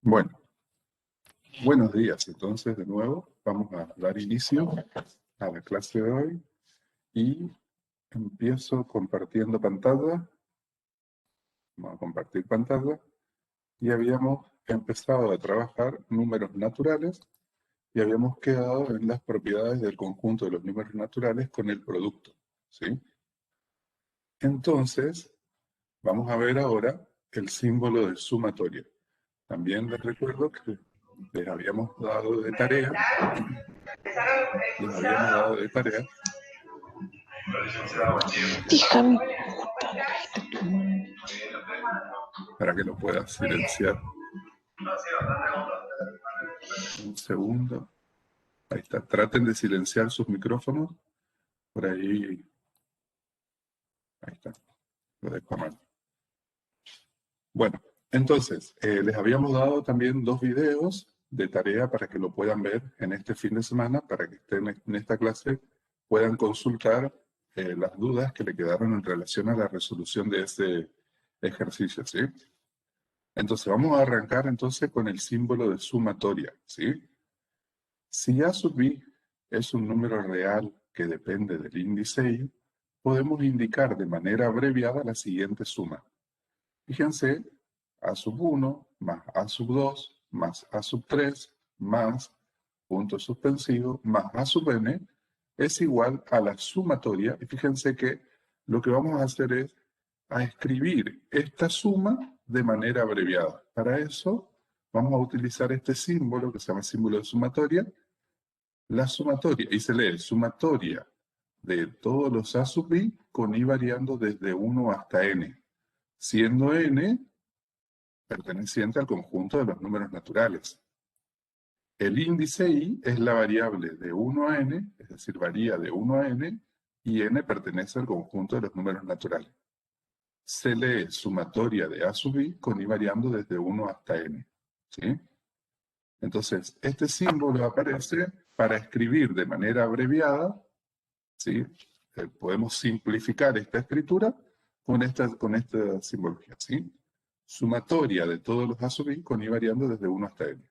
Bueno, buenos días. Entonces, de nuevo, vamos a dar inicio a la clase de hoy y empiezo compartiendo pantalla. Vamos a compartir pantalla y habíamos empezado a trabajar números naturales y habíamos quedado en las propiedades del conjunto de los números naturales con el producto, ¿sí? Entonces, vamos a ver ahora el símbolo de sumatoria. También les recuerdo que les habíamos dado de tarea Hija, para que lo pueda silenciar. Un segundo. Ahí está. Traten de silenciar sus micrófonos. Por ahí. Ahí está. Lo dejo a mano. Bueno, entonces, les habíamos dado también 2 videos de tarea para que lo puedan ver en este fin de semana, para que estén en esta clase, puedan consultar las dudas que le quedaron en relación a la resolución de ese ejercicio, ¿sí? Entonces, vamos a arrancar entonces con el símbolo de sumatoria, ¿sí? Si A sub B es un número real que depende del índice Y, podemos indicar de manera abreviada la siguiente suma. Fíjense, A sub 1 más A sub 2 más A sub 3 más punto suspensivo más A sub n es igual a la sumatoria. Y fíjense que lo que vamos a hacer es a escribir esta suma de manera abreviada. Para eso vamos a utilizar este símbolo que se llama símbolo de sumatoria. La sumatoria, y se lee sumatoria de todos los A sub I con I variando desde 1 hasta n, siendo n perteneciente al conjunto de los números naturales. El índice I es la variable de 1 a n, es decir, varía de 1 a n, y n pertenece al conjunto de los números naturales. Se lee sumatoria de A sub I con I variando desde 1 hasta n. ¿Sí? Entonces, este símbolo aparece para escribir de manera abreviada, ¿sí? Podemos simplificar esta escritura con esta simbología, ¿sí? Sumatoria de todos los A sub I con I variando desde 1 hasta n.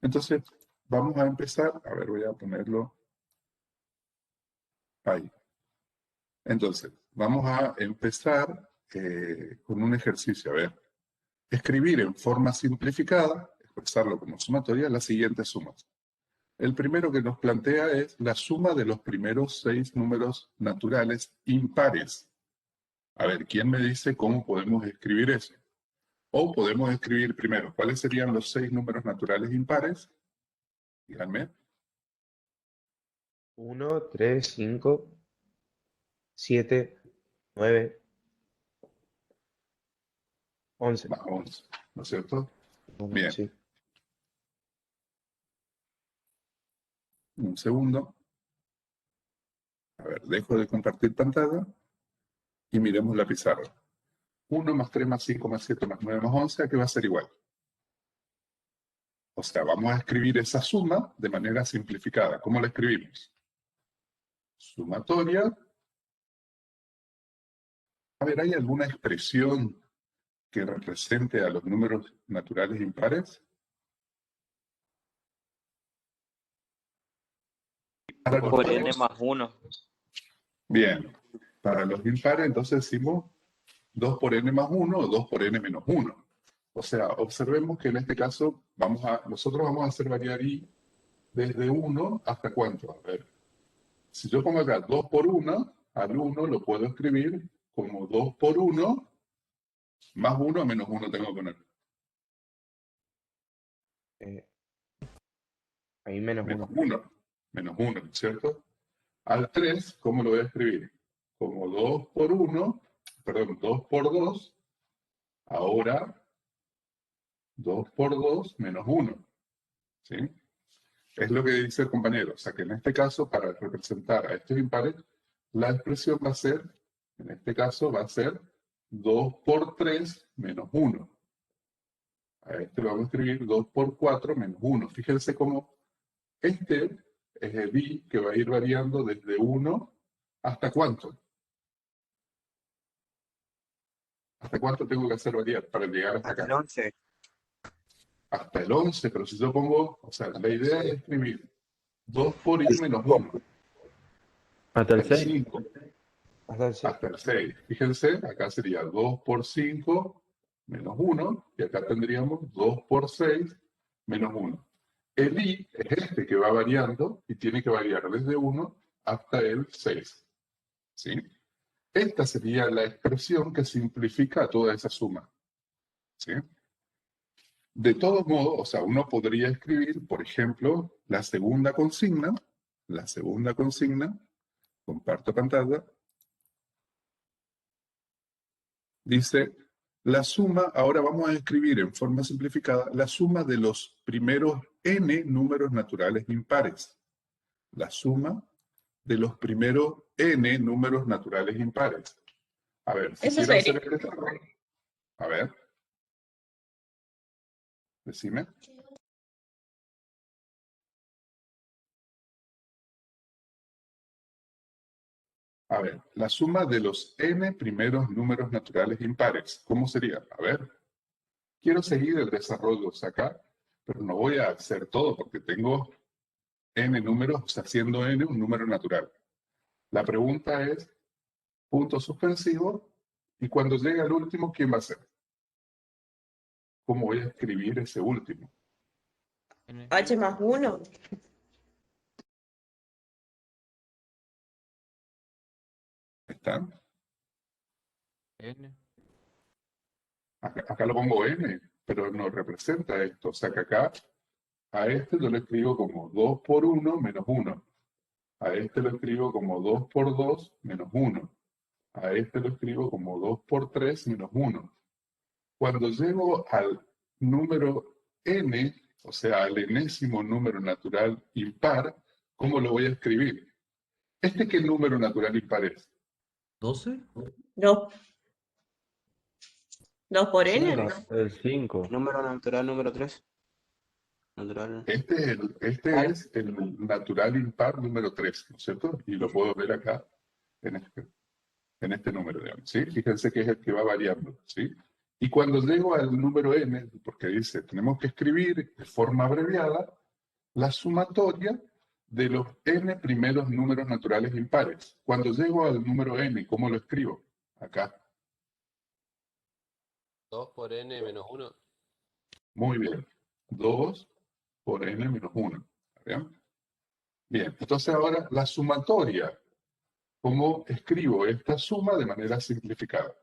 Entonces, vamos a empezar, a ver, voy a ponerlo ahí. Entonces, vamos a empezar con un ejercicio, a ver. Escribir en forma simplificada, expresarlo como sumatoria, las siguientes sumas. El primero que nos plantea es la suma de los primeros 6 números naturales impares. A ver, ¿quién me dice cómo podemos escribir eso? O podemos escribir primero, ¿cuáles serían los 6 números naturales impares? Díganme. 1, 3, 5, 7, 9, 11. Más 11, ¿no es cierto? Bien, Sí. un segundo. A ver, dejo de compartir pantalla y miremos la pizarra. 1 más 3 más 5 más 7 más 9 más 11, ¿a qué va a ser igual? O sea, vamos a escribir esa suma de manera simplificada. ¿Cómo la escribimos? Sumatoria. A ver, ¿hay alguna expresión que represente a los números naturales impares? Para los Por n pares. más 1. Bien. Para los impares, entonces decimos 2 por n más 1 o 2 por n menos 1. O sea, observemos que en este caso nosotros vamos a hacer variar i desde 1 hasta cuánto. A ver, si yo pongo acá 2 por 1, al 1 lo puedo escribir como 2 por 1 más 1 menos 1 tengo que poner. Ahí menos Menos 1. 1. Menos 1, ¿cierto? Al 3, ¿cómo lo voy a escribir? Como 2 por 1, perdón, 2 por 2, ahora 2 por 2 menos 1. ¿Sí? Es lo que dice el compañero. O sea que en este caso, para representar a estos impares, la expresión va a ser, en este caso, va a ser 2 por 3 menos 1. A este lo vamos a escribir 2 por 4 menos 1. Fíjense cómo este es el i que va a ir variando desde 1 hasta cuánto. ¿Hasta cuánto tengo que hacer variar para llegar hasta Hasta acá? el 11. hasta el 11, pero si yo pongo, o sea, la idea es escribir 2 por i menos 1, Hasta el el 6. 5, Hasta el 6. hasta el 6. Fíjense, acá sería 2 por 5 menos 1, y acá tendríamos 2 por 6 menos 1. El i es este que va variando y tiene que variar desde 1 hasta el 6. ¿Sí? Esta sería la expresión que simplifica toda esa suma. ¿Sí? De todos modos, o sea, uno podría escribir, por ejemplo, la segunda consigna, comparto pantalla, dice, la suma, ahora vamos a escribir en forma simplificada, la suma de los primeros n números naturales impares. La suma de los primeros n números naturales impares. A ver, si Eso quiero hacer sería. el desarrollo. A ver. Decime. A ver, la suma de los n primeros números naturales impares. ¿Cómo sería? A ver. Quiero seguir el desarrollo acá, pero no voy a hacer todo porque tengo n números, o sea, siendo n un número natural. La pregunta es, punto suspensivo, y cuando llegue al último, ¿quién va a ser? ¿Cómo voy a escribir ese último? H más 1. ¿Están? N. Acá lo pongo n, pero no representa esto. O sea que acá a este yo lo escribo como 2 por 1 menos 1. A este lo escribo como 2 por 2 menos 1. A este lo escribo como 2 por 3 menos 1. Cuando llego al número n, o sea, al enésimo número natural impar, ¿cómo lo voy a escribir? ¿Qué número natural impar es? 12. 2. 2 por n. Cinco. El 5. Número natural número 3. Natural. Este es el natural impar número 3, ¿no es cierto? Y lo puedo ver acá en este número, digamos, ¿sí? Fíjense que es el que va variando, ¿sí? Y cuando llego al número n, porque dice, tenemos que escribir de forma abreviada la sumatoria de los n primeros números naturales impares. Cuando llego al número n, ¿cómo lo escribo? Acá. 2 por n menos 1. Muy bien. 2 por n menos 1. ¿Bien? Bien, entonces ahora la sumatoria. ¿Cómo escribo esta suma de manera simplificada?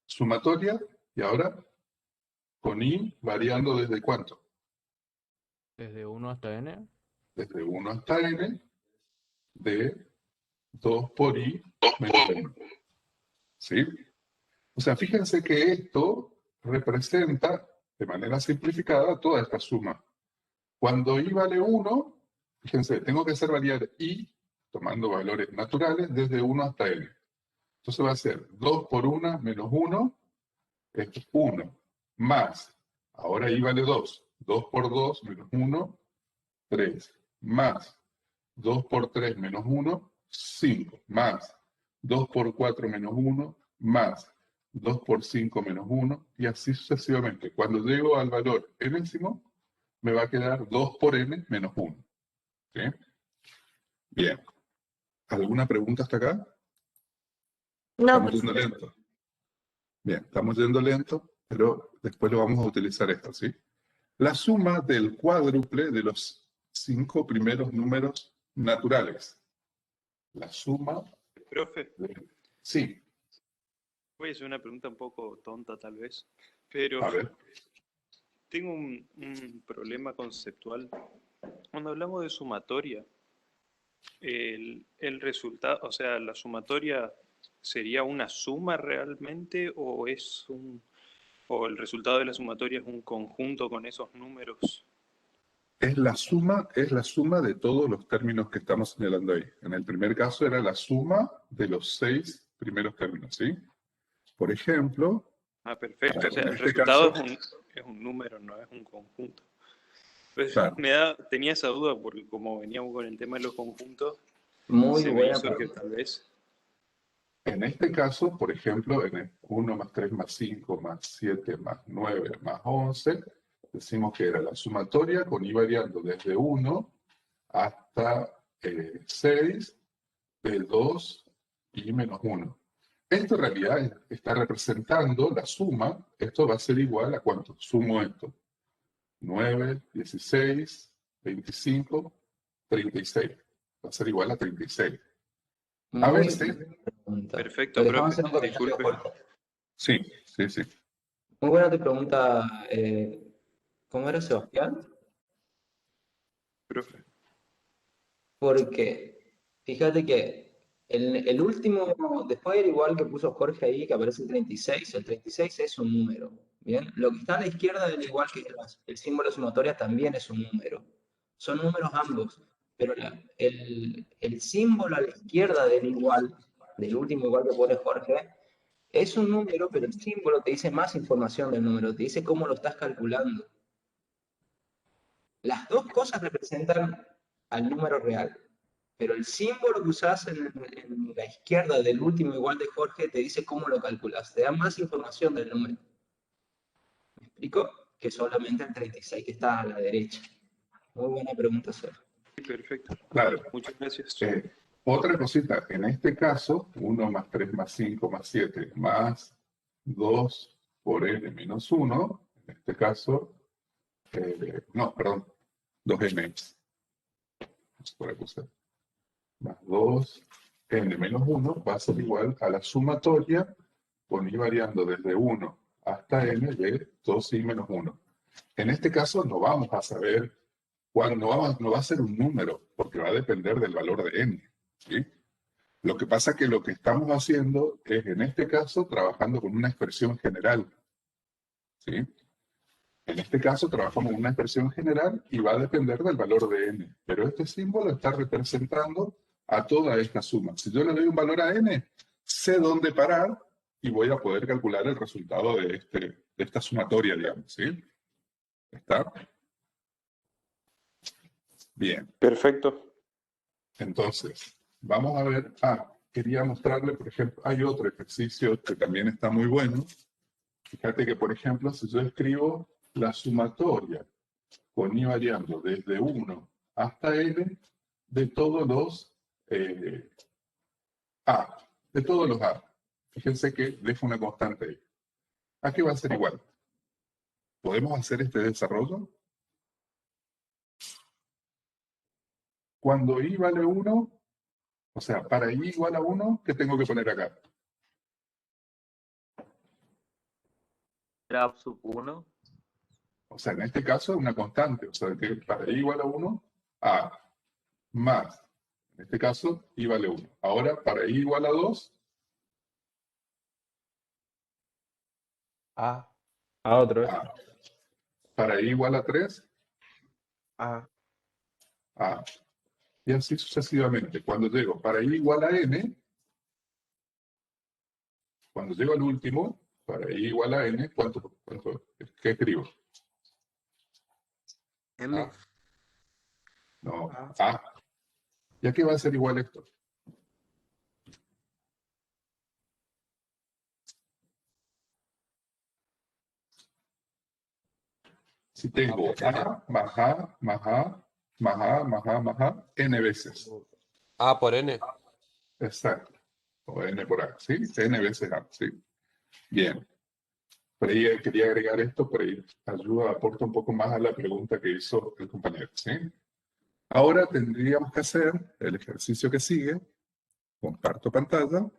Sumatoria, y ahora con i variando desde cuánto? Desde 1 hasta n. Desde 1 hasta n de 2 por i menos 1. ¿Sí? O sea, fíjense que esto representa de manera simplificada toda esta suma. Cuando i vale 1, fíjense, tengo que hacer variar i, tomando valores naturales, desde 1 hasta n. Entonces va a ser 2 por 1 menos 1, es 1, más, ahora i vale 2, 2 por 2 menos 1, 3, más 2 por 3 menos 1, 5, más 2 por 4 menos 1, más 2 por 5 menos 1, y así sucesivamente. Cuando llego al valor enésimo, me va a quedar 2 por n menos 1. ¿Sí? Bien. ¿Alguna pregunta hasta acá? No, Estamos yendo lento. Bien, estamos yendo lento, pero después lo vamos a utilizar esto, ¿sí? La suma del cuádruple de los 5 primeros números naturales. La suma Profe, Sí, voy a hacer una pregunta un poco tonta tal vez, a pero ver. tengo un problema conceptual. Cuando hablamos de sumatoria, el resultado, o sea, la sumatoria sería una suma realmente o o el resultado de la sumatoria es un conjunto con esos números. Es la suma de todos los términos que estamos señalando ahí. En el primer caso era la suma de los 6 primeros términos, ¿sí? Por ejemplo, Ah, perfecto. O sea, en el este resultado caso, es un número, no es un conjunto. Pues claro, tenía esa duda porque como veníamos con el tema de los conjuntos, Muy se me buena hizo que pregunta. tal vez. En este caso, por ejemplo, en el 1 más 3 más 5 más 7 más 9 más 11, decimos que era la sumatoria con i variando desde 1 hasta 6 de 2 y menos 1. Esto en realidad está representando la suma. Esto va a ser igual a ¿cuánto? Sumo esto. 9, 16, 25, 36. Va a ser igual a 36. A Muy veces, buena pregunta. Perfecto, Lo dejamos profe. hacer un comentario, Disculpe. Jorge. sí, sí, sí. Muy buena tu pregunta. ¿Cómo era, Sebastián? Profe. Porque fíjate que el último, después del igual que puso Jorge ahí, que aparece el 36 es un número. Bien, lo que está a la izquierda del igual que el símbolo sumatoria también es un número. Son números ambos, pero el símbolo a la izquierda del igual, del último igual que pone Jorge, es un número, pero el símbolo te dice más información del número, te dice cómo lo estás calculando. Las dos cosas representan al número real, pero el símbolo que usás en la izquierda del último igual de Jorge te dice cómo lo calculas, te da más información del número. ¿Me explico? Que solamente el 36 que está a la derecha. Muy buena pregunta, Sor. Perfecto. Claro. Muchas gracias. Otra cosita, en este caso, 1 más 3 más 5 más 7 más 2 por n menos 1, en este caso, no, perdón, 2n, por aquí puse, más 2n menos 1 va a ser igual a la sumatoria con i variando desde 1 hasta n de 2i menos 1. En este caso no vamos a saber cuándo, no va a ser un número, porque va a depender del valor de n, ¿sí? Lo que pasa es que lo que estamos haciendo es, en este caso, trabajando con una expresión general, ¿sí? En este caso, trabajamos con una expresión general y va a depender del valor de n. Pero este símbolo está representando a toda esta suma. Si yo le doy un valor a n, sé dónde parar y voy a poder calcular el resultado de esta sumatoria, digamos, ¿sí? ¿Está? Bien. Perfecto. Entonces, vamos a ver. Quería mostrarle, por ejemplo, hay otro ejercicio que también está muy bueno. Fíjate que, por ejemplo, si yo escribo la sumatoria con i variando desde 1 hasta n de todos los a, de todos los a. Fíjense que dejo una constante ahí. ¿A qué va a ser igual? ¿Podemos hacer este desarrollo? Cuando i vale 1, o sea, para i igual a 1, ¿qué tengo que poner acá? Era sub 1. O sea, en este caso, una constante. O sea, que para i igual a 1, a más, en este caso, i vale 1. Ahora, para i igual a 2, A otra vez. a. Para i igual a 3, A. a. Y así sucesivamente. Cuando llego para i igual a n, cuando llego al último, para i igual a n, ¿qué escribo? M. No, a. ¿Y a qué va a ser igual esto? Si tengo a más a más a más a más a más a, n veces. A por N. Exacto. O n por a, ¿sí? N veces a, ¿sí? Bien. Por ahí quería agregar esto, por ahí ayuda, aporta un poco más a la pregunta que hizo el compañero, ¿sí? Ahora tendríamos que hacer el ejercicio que sigue. Comparto pantalla.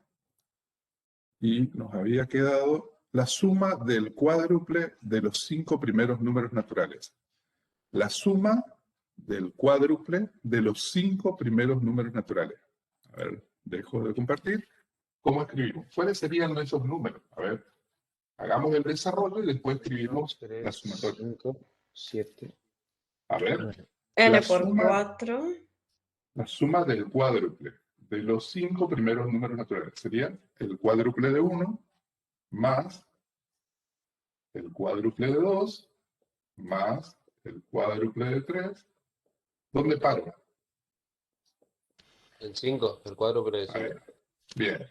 Y nos había quedado la suma del cuádruple de los 5 primeros números naturales. La suma del cuádruple de los 5 primeros números naturales. A ver, dejo de compartir. ¿Cómo escribimos? ¿Cuáles serían esos números? A ver, hagamos el desarrollo y después escribimos la sumatoria. 5, 7. A ver, N la por suma, 4. la suma del cuádruple de los 5 primeros números naturales sería el cuádruple de 1 más el cuádruple de 2 más el cuádruple de 3. ¿Dónde paro? En 5, el cuádruple de Ahí. 5. Bien.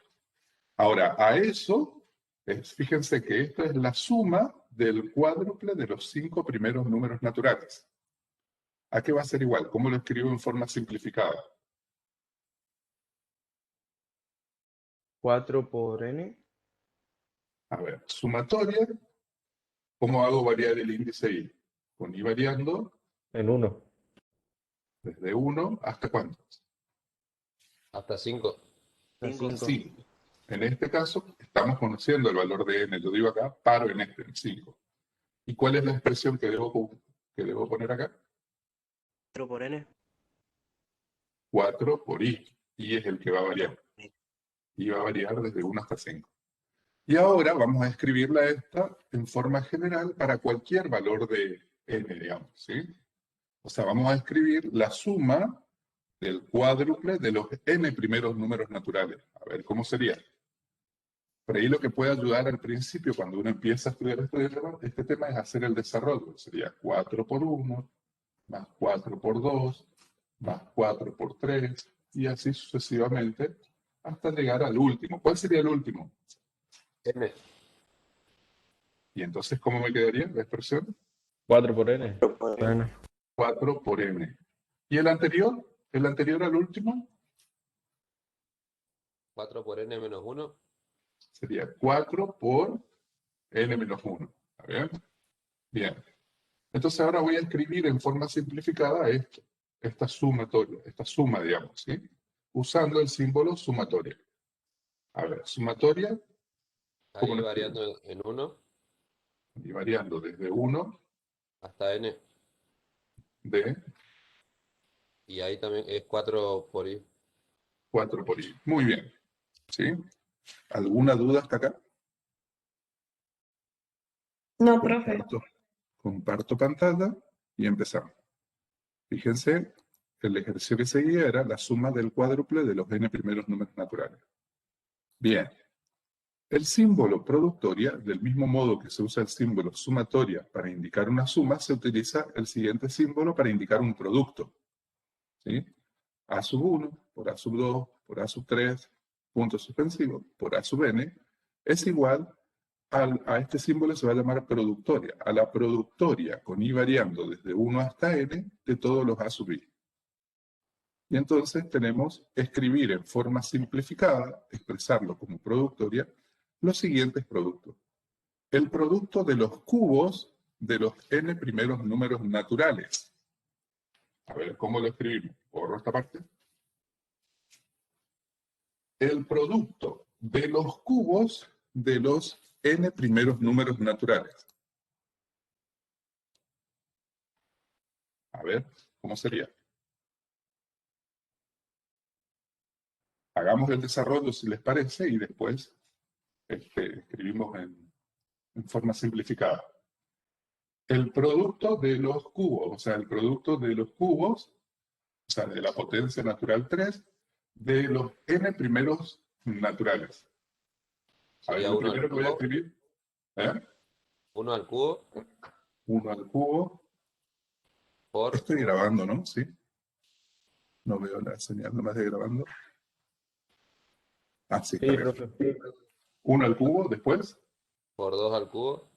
Ahora, a eso, fíjense que esto es la suma del cuádruple de los 5 primeros números naturales. ¿A qué va a ser igual? ¿Cómo lo escribo en forma simplificada? 4 por n. A ver, sumatoria, ¿cómo hago variar el índice i? Con i variando En 1. desde 1 hasta ¿cuánto? Hasta 5. Cinco. 5. En este caso, estamos conociendo el valor de n. Yo digo acá, paro en este, en 5. ¿Y cuál es la expresión que debo poner acá? 4 por n. 4 por i. I es el que va a variar. I va a variar desde 1 hasta 5. Y ahora vamos a escribirla esta en forma general para cualquier valor de n, digamos, ¿sí? O sea, vamos a escribir la suma del cuádruple de los n primeros números naturales. A ver, ¿cómo sería? Por ahí lo que puede ayudar al principio, cuando uno empieza a estudiar este tema, es hacer el desarrollo. Sería 4 por 1, más 4 por 2, más 4 por 3, y así sucesivamente, hasta llegar al último. ¿Cuál sería el último? N. Y entonces, ¿cómo me quedaría la expresión? 4 por n. 4 por n. Bueno, 4 por n. ¿Y el anterior? ¿El anterior al último? 4 por n menos 1. Sería 4 por n menos 1. ¿Está bien? Bien. Entonces ahora voy a escribir en forma simplificada esto, esta sumatoria, esta suma, digamos, ¿sí? Usando el símbolo sumatoria. A ver, sumatoria, ¿cómo Ahí lo variando en 1 y variando desde 1 hasta n. de Y ahí también es 4 por i. 4 por i. Muy bien. ¿Sí? ¿Alguna duda hasta acá? No, profe. Comparto pantalla y empezamos. Fíjense, el ejercicio que seguía era la suma del cuádruple de los n primeros números naturales. Bien. El símbolo productoria, del mismo modo que se usa el símbolo sumatoria para indicar una suma, se utiliza el siguiente símbolo para indicar un producto. ¿Sí? A sub 1 por A sub 2 por A sub 3, punto suspensivo, por A sub n, es igual a este símbolo se va a llamar productoria, a la productoria con i variando desde 1 hasta n de todos los A sub i. Y entonces tenemos escribir en forma simplificada, expresarlo como productoria, los siguientes productos. El producto de los cubos de los n primeros números naturales. A ver, ¿cómo lo escribimos? Borro esta parte. El producto de los cubos de los n primeros números naturales. A ver, ¿cómo sería? Hagamos el desarrollo si les parece y después escribimos en forma simplificada. El producto de los cubos, o sea, el producto de los cubos, o sea, de la potencia natural 3, de los n primeros naturales. A ver, Sería lo 1 al primero que voy a cubo. escribir, ¿eh? 1 al cubo 1 al cubo. por Estoy grabando, ¿no? Sí. No veo la señal nomás de grabando. Ah, sí, sí, está bien. profe. 1 al cubo, después, por 2 al cubo,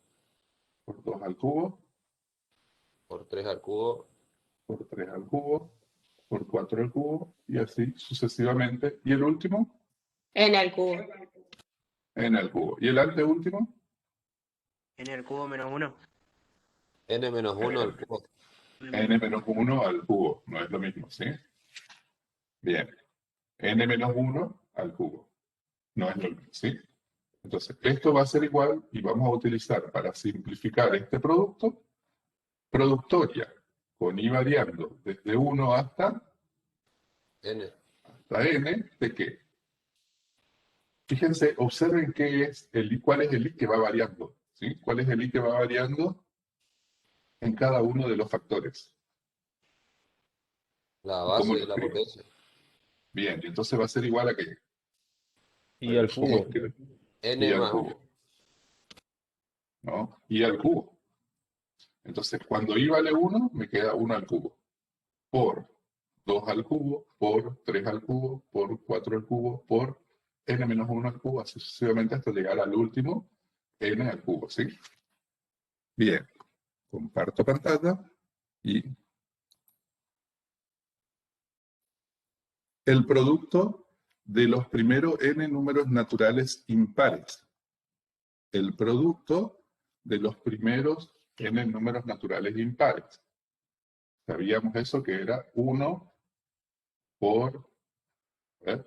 por 2 al cubo, por 3 al cubo, por 3 al cubo, por 4 al cubo, y así sucesivamente. ¿Y el último? N al cubo. N al cubo. ¿Y el anteúltimo? N al cubo menos 1. n menos 1 al cubo. N menos 1 al cubo. No es lo mismo, ¿sí? Bien. N menos 1 al cubo. No es lo mismo, ¿sí? Entonces, esto va a ser igual y vamos a utilizar para simplificar este producto, productoria con i variando desde 1 hasta n. n, ¿de qué? Fíjense, observen cuál es el i que va variando, ¿sí? ¿Cuál es el i que va variando en cada uno de los factores? La ¿Y cómo base lo de la escribo? potencia. Bien, y entonces va a ser igual a qué? Y al ¿Cómo cubo. escribo? n I al más cubo. ¿No? I al cubo. Entonces, cuando i vale 1, me queda 1 al cubo. Por 2 al cubo, por 3 al cubo, por 4 al cubo, por n-1 al cubo, así sucesivamente hasta llegar al último n al cubo, ¿sí? Bien, comparto pantalla y el producto de los primeros n números naturales impares. El producto de los primeros n números naturales impares. Sabíamos eso que era 1 por, a ver,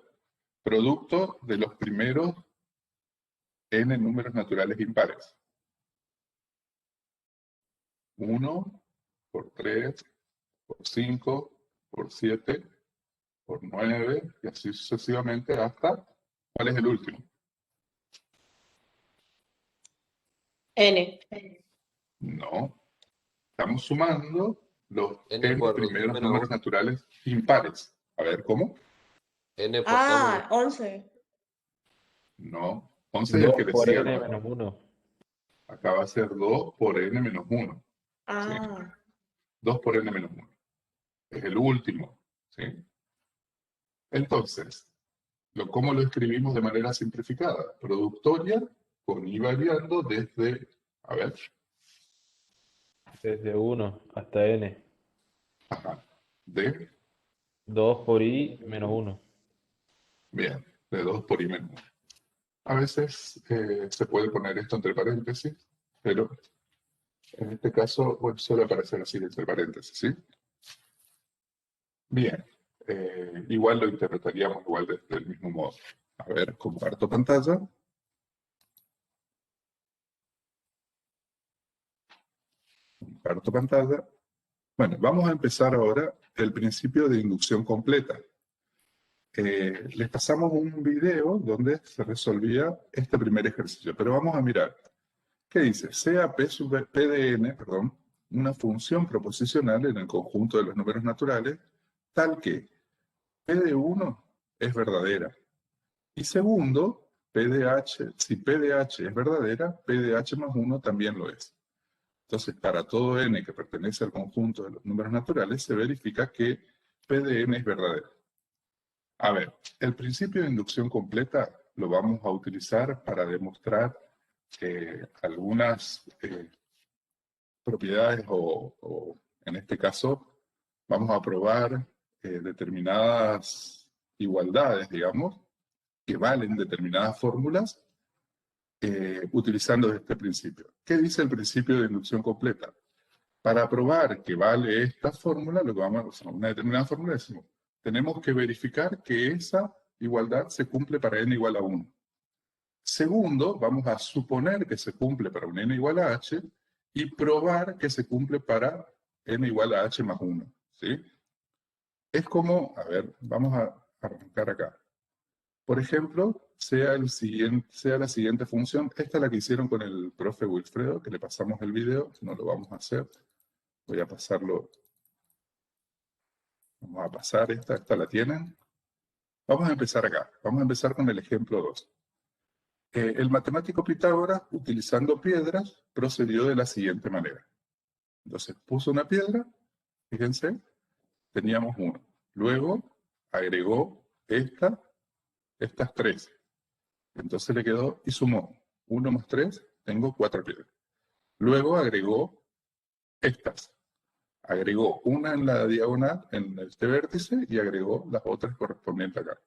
producto de los primeros n números naturales impares. 1 por 3, por 5, por 7, por 9, y así sucesivamente hasta, ¿cuál es el último? N. No. Estamos sumando los N n por primeros menos números 1. naturales impares. A ver, ¿cómo? N por 2 Ah, 11. No. 11 es el 2 que por decía, n ¿no? menos 1. Acá va a ser 2 por n menos 1. Ah, 2 por n menos 1. Es el último. ¿Sí? Entonces, ¿cómo lo escribimos de manera simplificada? Productoria con i variando desde, a ver, Desde 1 hasta n. ajá, de, 2 por i menos 1. bien, de 2 por i menos 1. A veces se puede poner esto entre paréntesis, pero en este caso bueno, suele aparecer así entre paréntesis, ¿sí? Bien, igual lo interpretaríamos igual del mismo modo. A ver, comparto pantalla. Comparto pantalla. Bueno, vamos a empezar ahora el principio de inducción completa. Les pasamos un video donde se resolvía este primer ejercicio, pero vamos a mirar. ¿Qué dice? Sea P de n, perdón, una función proposicional en el conjunto de los números naturales, tal que P de 1 es verdadera. Y segundo, si P de h es verdadera, P de h más 1 también lo es. Entonces, para todo n que pertenece al conjunto de los números naturales, se verifica que P de n es verdadera. A ver, el principio de inducción completa lo vamos a utilizar para demostrar algunas propiedades o, en este caso, vamos a probar determinadas igualdades, digamos, que valen determinadas fórmulas utilizando este principio. ¿Qué dice el principio de inducción completa? Para probar que vale esta fórmula, lo que vamos a usar una determinada fórmula, decimos, tenemos que verificar que esa igualdad se cumple para n igual a 1. Segundo, vamos a suponer que se cumple para un n igual a h y probar que se cumple para n igual a h más 1. ¿Sí? Es como, a ver, vamos a arrancar acá. Por ejemplo, sea la siguiente función. Esta es la que hicieron con el profe Wilfredo, que le pasamos el video, no lo vamos a hacer. Voy a pasarlo. Vamos a pasar esta la tienen. Vamos a empezar acá. Vamos a empezar con el ejemplo 2. El matemático Pitágoras, utilizando piedras, procedió de la siguiente manera. Entonces puso una piedra, fíjense, teníamos 1. Luego agregó estas 3. Entonces le quedó y sumó 1 más 3, tengo 4 piedras. Luego agregó estas. Agregó una en la diagonal, en este vértice, y agregó las otras correspondientes acá.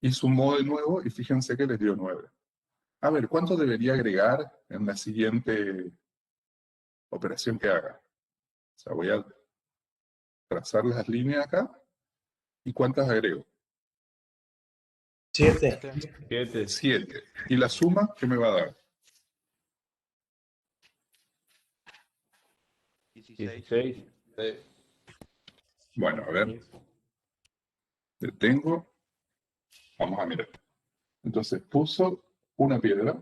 Y sumó de nuevo, y fíjense que les dio 9. A ver, ¿cuánto debería agregar en la siguiente operación que haga? O sea, voy a trazar las líneas acá. ¿Y cuántas agrego? 7. 7. 7. ¿Y la suma qué me va a dar? 16. Bueno, a ver. Detengo. Vamos a mirar. Entonces puso una piedra.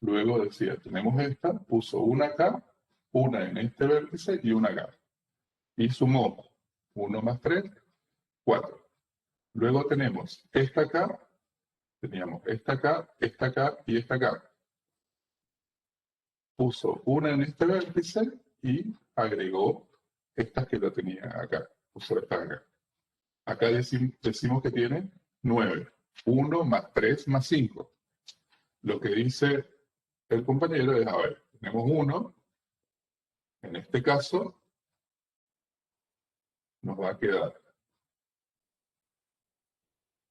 Luego decía, tenemos esta. Puso una acá, una en este vértice y una acá. Y sumó 1 más 3, 4. Luego tenemos esta acá. Teníamos esta acá y esta acá. Puso una en este vértice y agregó estas que lo tenía acá. Puso estas acá. Acá decimos que tiene 9. 1 más 3 más 5. Lo que dice el compañero es, a ver, tenemos 1, en este caso, nos va a quedar.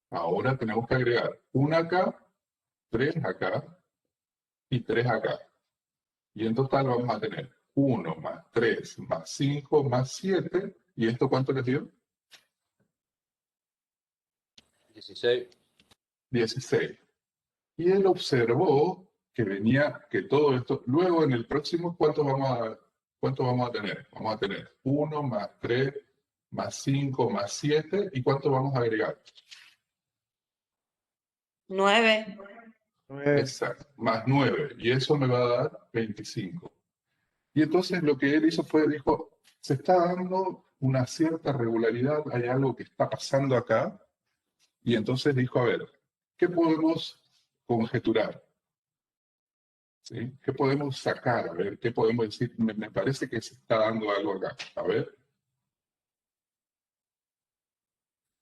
Ahora tenemos que agregar 1 acá, 3 acá y 3 acá. Y en total vamos a tener 1 más 3 más 5 más 7. ¿Y esto cuánto les dio? 16. 16. Y él observó que venía, que todo esto, luego en el próximo, ¿cuánto vamos a tener? Vamos a tener 1 más 3 más 5 más 7. ¿Y cuánto vamos a agregar? 9. Exacto, más 9. Y eso me va a dar 25. Y entonces lo que él hizo fue, dijo, se está dando una cierta regularidad, hay algo que está pasando acá. Y entonces dijo, a ver, ¿qué podemos conjeturar? ¿Sí? ¿Qué podemos sacar? A ver, ¿qué podemos decir? Me parece que se está dando algo acá. A ver.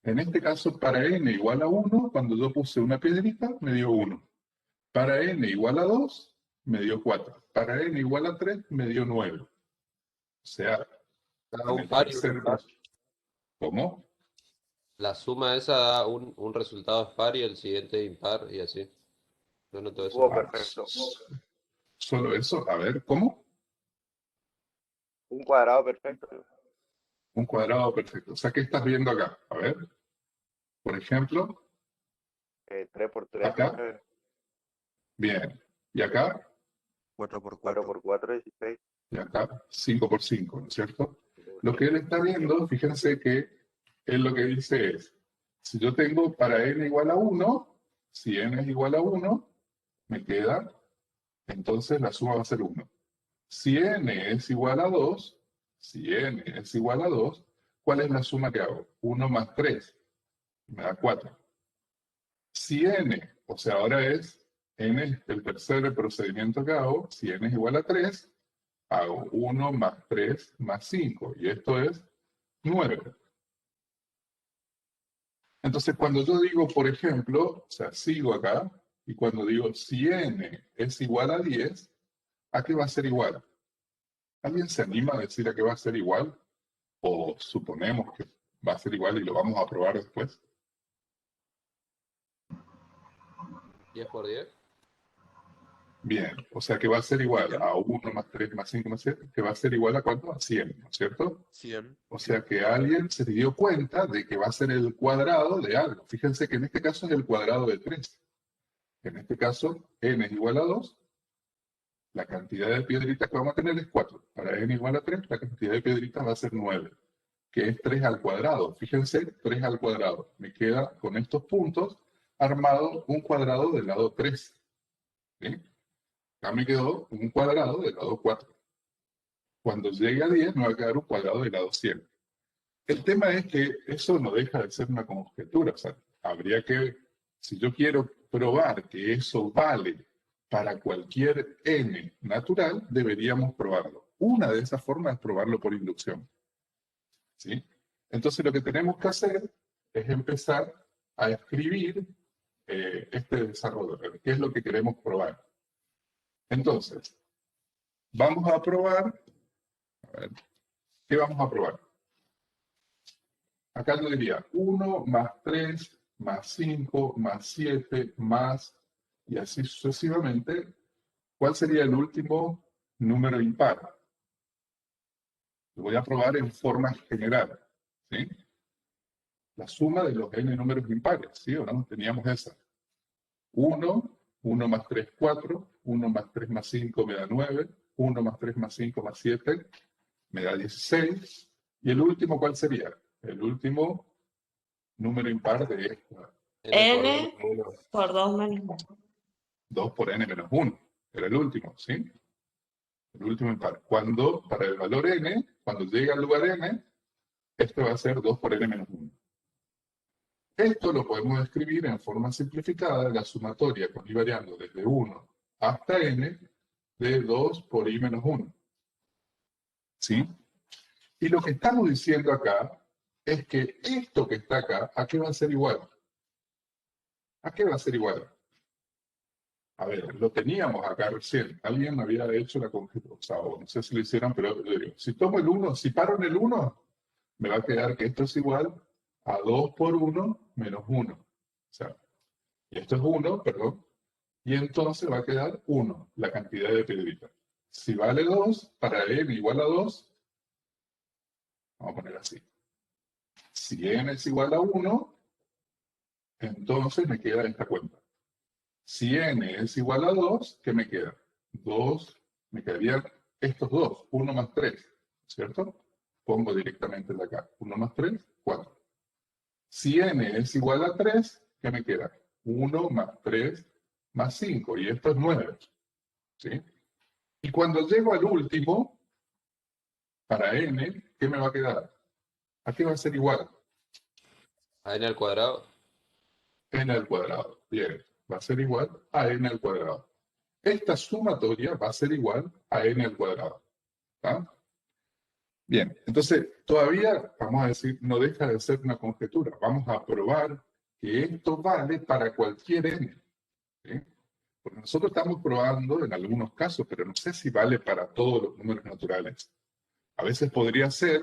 En este caso, para n igual a 1, cuando yo puse una piedrita, me dio 1. Para n igual a 2, me dio 4. Para n igual a 3, me dio 9. O sea, Da en un el par y un tercer impar. ¿Cómo? La suma esa da un resultado par y el siguiente impar y así. No noto eso. Hubo perfecto. Solo eso. A ver, ¿cómo? Un cuadrado perfecto. Un cuadrado perfecto. O sea, ¿qué estás viendo acá? A ver. Por ejemplo, 3 por 3, acá. 9. Bien. ¿Y acá? 4 por 4 4. por 4, 16. Y acá 5 por 5, ¿no es cierto? Lo que él está viendo, fíjense que él lo que dice es, si yo tengo para n igual a 1, si n es igual a 1, me queda, entonces la suma va a ser 1. Si n es igual a 2, si n es igual a 2, ¿cuál es la suma que hago? 1 más 3, me da 4. Si n, o sea, ahora es n el tercer procedimiento que hago, si n es igual a 3, hago 1 más 3 más 5, y esto es 9. Entonces, cuando yo digo, por ejemplo, o sea, sigo acá, y cuando digo si n es igual a 10, ¿a qué va a ser igual? ¿Alguien se anima a decir a qué va a ser igual? ¿O suponemos que va a ser igual y lo vamos a probar después? 10 por 10. Bien, o sea que va a ser igual a 1 más 3 más 5 más 7, que va a ser igual a ¿cuánto? A 100, ¿no es cierto? 100. O sea que alguien se dio cuenta de que va a ser el cuadrado de algo. Fíjense que en este caso es el cuadrado de 3. En este caso, n es igual a 2. La cantidad de piedritas que vamos a tener es 4. Para n igual a 3, la cantidad de piedritas va a ser 9, que es 3 al cuadrado. Fíjense, 3 al cuadrado. Me queda con estos puntos armado un cuadrado del lado 3. ¿Sí? Acá me quedó un cuadrado del lado 4. Cuando llegue a 10, me va a quedar un cuadrado del lado 100. El tema es que eso no deja de ser una conjetura. O sea, habría que, si yo quiero probar que eso vale para cualquier n natural, deberíamos probarlo. Una de esas formas es probarlo por inducción. ¿Sí? Entonces lo que tenemos que hacer es empezar a escribir este desarrollo. ¿Qué es lo que queremos probar? Entonces, vamos a probar. A ver, ¿qué vamos a probar? Acá yo diría 1 más 3 más 5 más 7 más, y así sucesivamente. ¿Cuál sería el último número impar? Lo voy a probar en forma general. ¿Sí? La suma de los n números impares. ¿Sí o no? Teníamos esa. 1, 1 más 3, 4. 1 más 3 más 5 me da 9. 1 más 3 más 5 más 7 me da 16. ¿Y el último cuál sería? El último número impar de esta. N por 2 menos 1. 2 por n menos 1. Era el último, ¿sí? El último impar. Cuando, para el valor n, cuando llega al lugar n, esto va a ser 2 por n menos 1. Esto lo podemos escribir en forma simplificada, la sumatoria con i variando desde 1 hasta n de 2 por i menos 1. ¿Sí? Y lo que estamos diciendo acá es que esto que está acá, ¿a qué va a ser igual? ¿A qué va a ser igual? A ver, lo teníamos acá recién. Alguien había hecho la conjetura, o sea, no sé si lo hicieron, pero yo digo, si tomo el 1, si paro en el 1, me va a quedar que esto es igual a 2 por 1 menos 1. O sea, y esto es 1, perdón, y entonces va a quedar 1, la cantidad de piedritas. Si vale 2, para n igual a 2, vamos a poner así. Si n es igual a 1, entonces me queda esta cuenta. Si n es igual a 2, ¿qué me queda? 2, me quedarían estos dos, 1 más 3, ¿cierto? Pongo directamente de acá, 1 más 3, 4. Si n es igual a 3, ¿qué me queda? 1 más 3 más 5, y esto es 9, ¿sí? Y cuando llego al último, para n, ¿qué me va a quedar? ¿A qué va a ser igual? A n al cuadrado. N al cuadrado. Bien, va a ser igual a n al cuadrado. Esta sumatoria va a ser igual a n al cuadrado. ¿Está? Bien, entonces todavía, vamos a decir, no deja de ser una conjetura. Vamos a probar que esto vale para cualquier n. ¿Sí? Porque nosotros estamos probando en algunos casos, pero no sé si vale para todos los números naturales. A veces podría ser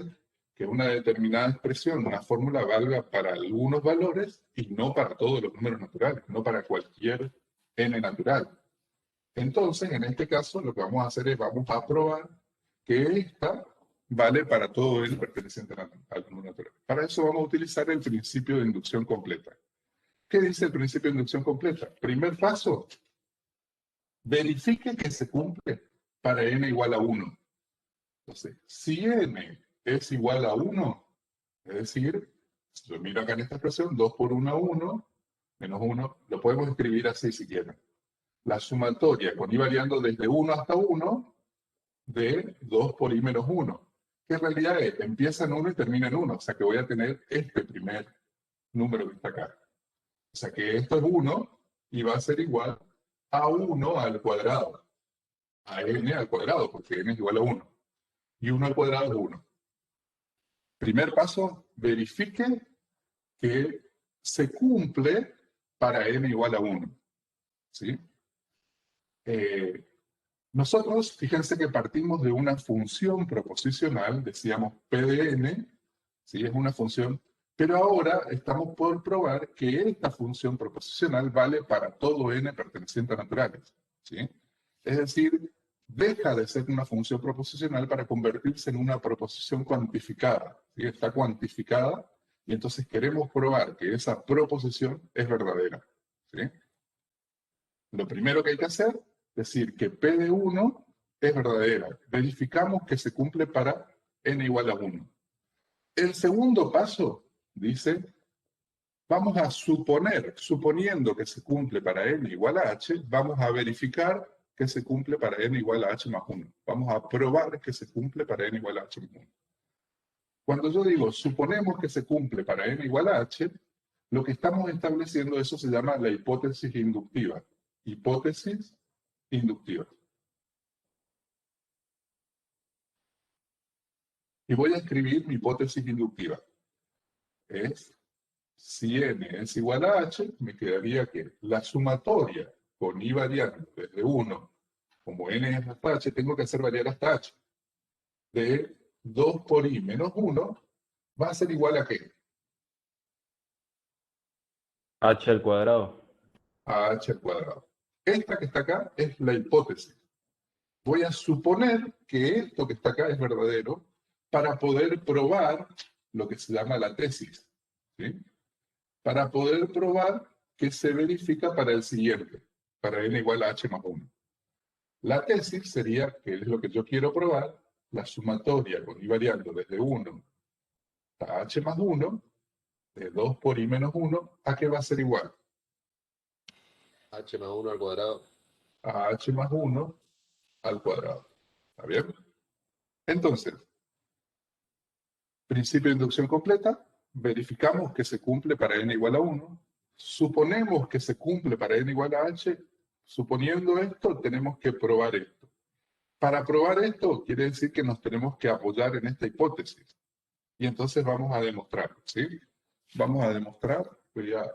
que una determinada expresión, una fórmula, valga para algunos valores y no para todos los números naturales, no para cualquier n natural. Entonces, en este caso, lo que vamos a hacer es, vamos a probar que esta vale para todo n perteneciente al número natural. Para eso vamos a utilizar el principio de inducción completa. ¿Qué dice el principio de inducción completa? Primer paso, verifique que se cumple para n igual a 1. Entonces, si n es igual a 1, es decir, si yo miro acá en esta expresión, 2 por 1 a 1, menos 1, lo podemos escribir así si quieren. La sumatoria con i variando desde 1 hasta 1 de 2 por i menos 1, que en realidad empieza en 1 y termina en 1, o sea que voy a tener este primer número que está acá. O sea que esto es 1 y va a ser igual a 1 al cuadrado, a n al cuadrado, porque n es igual a 1. Y 1 al cuadrado es 1. Primer paso, verifique que se cumple para n igual a 1. ¿Sí? Nosotros, fíjense que partimos de una función proposicional, decíamos P de n, ¿sí? Es una función, pero ahora estamos por probar que esta función proposicional vale para todo n perteneciente a naturales. ¿Sí? Es decir, deja de ser una función proposicional para convertirse en una proposición cuantificada. ¿Sí? Está cuantificada y entonces queremos probar que esa proposición es verdadera. ¿Sí? Lo primero que hay que hacer es decir que P de 1 es verdadera. Verificamos que se cumple para n igual a 1. El segundo paso dice, vamos a suponer, suponiendo que se cumple para n igual a h, vamos a verificar que se cumple para n igual a h más 1. Vamos a probar que se cumple para n igual a h más 1. Cuando yo digo, suponemos que se cumple para n igual a h, lo que estamos estableciendo, eso se llama la hipótesis inductiva. Hipótesis inductiva. Y voy a escribir mi hipótesis inductiva. Es, si n es igual a h, me quedaría que la sumatoria con i variando desde 1, como n es hasta h, tengo que hacer variar hasta h, de 2 por i menos 1, va a ser igual a ¿qué? H al cuadrado. A h al cuadrado. Esta que está acá es la hipótesis. Voy a suponer que esto que está acá es verdadero para poder probar lo que se llama la tesis. ¿Sí? Para poder probar que se verifica para el siguiente, para n igual a h más 1. La tesis sería, que es lo que yo quiero probar, la sumatoria con i variando desde 1 hasta h más 1, de 2 por i menos 1, ¿a qué va a ser igual? H más 1 al cuadrado. A h más 1 al cuadrado. ¿Está bien? Entonces, principio de inducción completa, verificamos que se cumple para n igual a 1, suponemos que se cumple para n igual a h, suponiendo esto, tenemos que probar esto. Para probar esto, quiere decir que nos tenemos que apoyar en esta hipótesis. Y entonces vamos a demostrar, ¿sí? Vamos a demostrar, voy a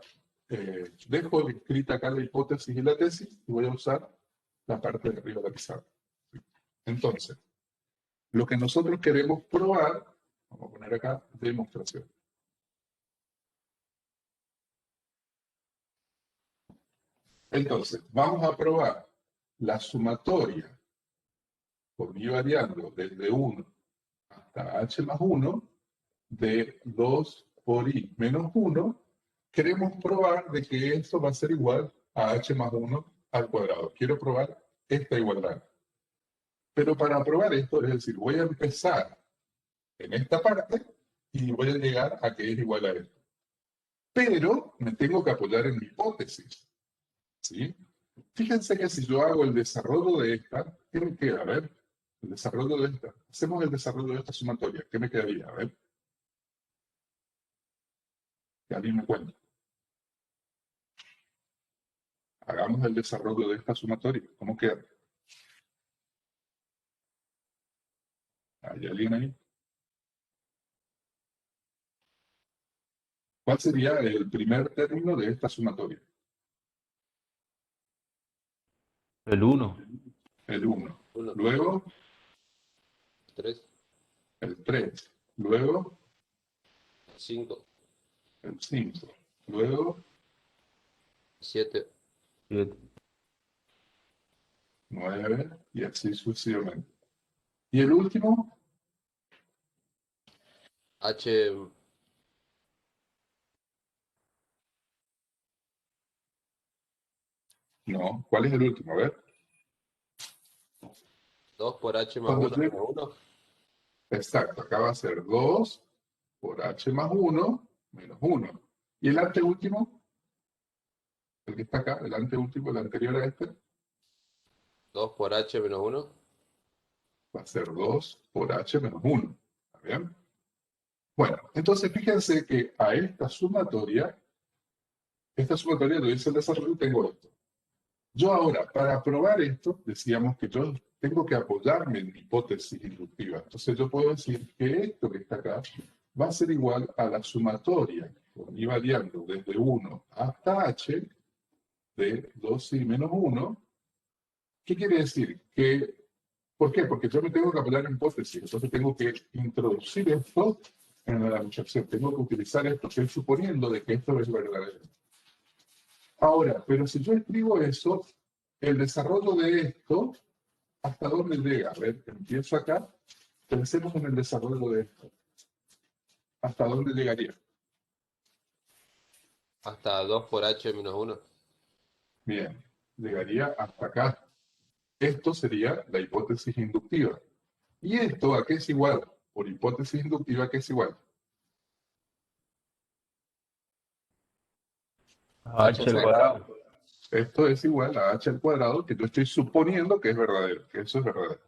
dejo escrita acá la hipótesis y la tesis y voy a usar la parte de arriba de la pizarra. Entonces, lo que nosotros queremos probar, vamos a poner acá demostración. Entonces, vamos a probar la sumatoria por i variando desde 1 hasta h más 1 de 2 por i menos 1. Queremos probar de que esto va a ser igual a h más 1 al cuadrado. Quiero probar esta igualdad. Pero para probar esto, es decir, voy a empezar en esta parte y voy a llegar a que es igual a esto. Pero me tengo que apoyar en mi hipótesis. ¿Sí? Fíjense que si yo hago el desarrollo de esta, ¿qué me queda? A ver, el desarrollo de esta. Hacemos el desarrollo de esta sumatoria. ¿Qué me quedaría? A ver. Que alguien me cuente. Hagamos el desarrollo de esta sumatoria. ¿Cómo queda? ¿Hay alguien ahí? ¿Cuál sería el primer término de esta sumatoria? El 1. El 1. 1, Luego, 3, el 3. Luego, 5, el 5. Luego, 7, 7. 9 y así sucesivamente. ¿Y el último? H, No. ¿Cuál es el último? A ver. 2 por H más Cuando 1 yo- menos 1. Exacto. Acá va a ser 2 por h más 1 menos 1. ¿Y el anteúltimo? El que está acá, el anteúltimo, el anterior a este, 2 por H menos 1. va a ser 2 por h menos 1. ¿Está bien? Bueno, entonces fíjense que a esta sumatoria lo hice el desarrollo y tengo esto. Yo ahora, para probar esto, decíamos que yo tengo que apoyarme en mi hipótesis inductiva. Entonces yo puedo decir que esto que está acá va a ser igual a la sumatoria, con i variando desde 1 hasta h, de 2i menos 1. ¿Qué quiere decir? ¿Por qué? Porque yo me tengo que apoyar en hipótesis. Entonces tengo que introducir esto en la demostración. Tengo que utilizar esto, estoy suponiendo de que esto es verdadero. Ahora, pero si yo escribo eso, el desarrollo de esto, ¿hasta dónde llega? A ver, empiezo acá, pensemos en el desarrollo de esto. ¿Hasta dónde llegaría? Hasta 2 por H menos 1. Bien, llegaría hasta acá. Esto sería la hipótesis inductiva. ¿Y esto a qué es igual? Por hipótesis inductiva, ¿a qué es igual? H al cuadrado. Esto es igual a h al cuadrado, que yo estoy suponiendo que es verdadero, que eso es verdadero.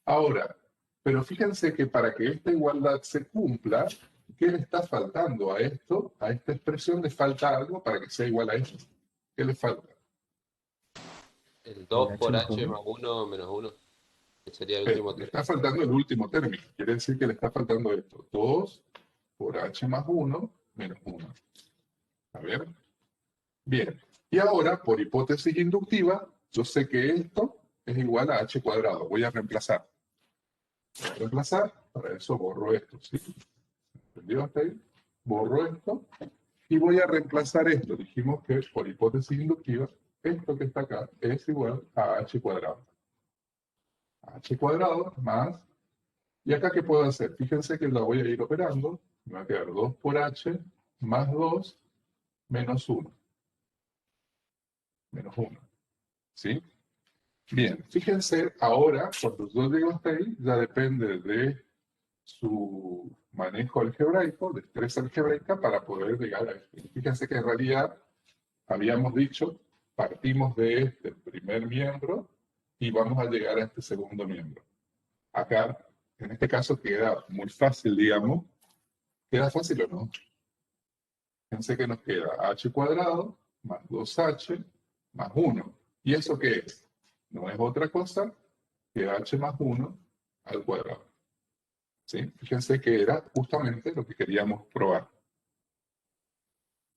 Ahora, pero fíjense que para que esta igualdad se cumpla, ¿qué le está faltando a esto? A esta expresión le falta algo para que sea igual a esto. ¿Qué le falta? El 2 por H más H 1. más 1 menos 1. Que sería el Le último término. está faltando el último término. Quiere decir que le está faltando esto. 2 por h más 1 menos 1. ¿Está bien? Bien. Y ahora, por hipótesis inductiva, yo sé que esto es igual a h cuadrado. Voy a reemplazar. Voy a reemplazar, para eso borro esto, ¿sí? ¿Entendido hasta ahí? Borro esto y voy a reemplazar esto. Dijimos que por hipótesis inductiva, esto que está acá es igual a h cuadrado. H cuadrado más, y acá ¿qué puedo hacer? Fíjense que la voy a ir operando, me va a quedar 2 por h más 2 menos 1. Menos 1. ¿Sí? Bien, fíjense ahora, cuando yo llego hasta ahí, ya depende de su manejo algebraico, destreza algebraica, para poder llegar a esto. Fíjense que en realidad habíamos dicho, partimos de este primer miembro y vamos a llegar a este segundo miembro. Acá, en este caso, queda muy fácil, digamos. ¿Queda fácil o no? Fíjense que nos queda h cuadrado más 2h más 1. ¿Y eso qué es? No es otra cosa que h más 1 al cuadrado. ¿Sí? Fíjense que era justamente lo que queríamos probar.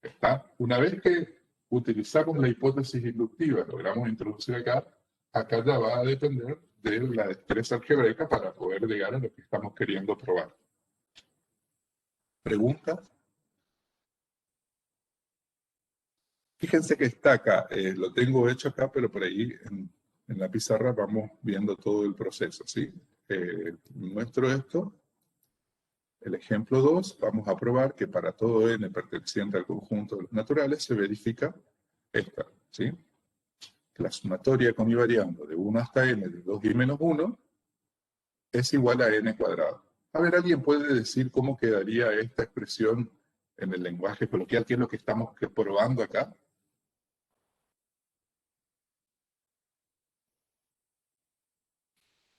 ¿Está? Una vez que utilizamos la hipótesis inductiva, logramos introducir acá ya va a depender de la destreza algebraica para poder llegar a lo que estamos queriendo probar. ¿Preguntas? Fíjense que está acá, lo tengo hecho acá, pero por ahí en la pizarra vamos viendo todo el proceso, ¿sí? Muestro esto. El ejemplo 2, vamos a probar que para todo n perteneciente al conjunto de los naturales se verifica esta, ¿sí? La sumatoria con i variando de 1 hasta n de 2i menos 1 es igual a n cuadrado. A ver, ¿alguien puede decir cómo quedaría esta expresión en el lenguaje coloquial? ¿Qué es lo que estamos probando acá?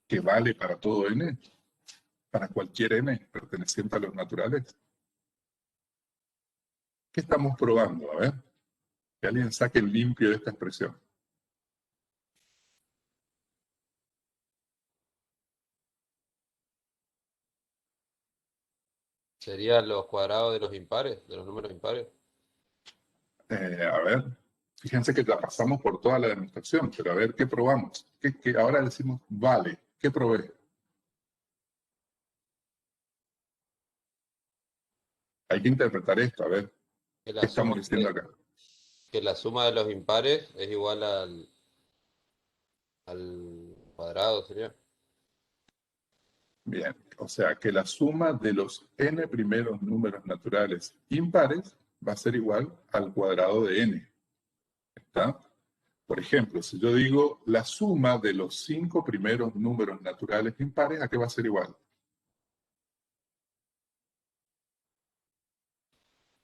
¿Que vale para todo n? ¿Para cualquier n perteneciente a los naturales? ¿Qué estamos probando? A ver, que alguien saque el limpio de esta expresión. ¿Serían los cuadrados de los impares, de los números impares? A ver, fíjense que la pasamos por toda la demostración, pero a ver, ¿qué probamos? ¿Qué ahora decimos, vale, ¿qué probé? Hay que interpretar esto, a ver, Que ¿qué la estamos suma, diciendo acá? que la suma de los impares es igual al cuadrado, ¿sería? Bien, o sea que la suma de los n primeros números naturales impares va a ser igual al cuadrado de n. ¿Está? Por ejemplo, si yo digo la suma de los 5 primeros números naturales impares, ¿a qué va a ser igual?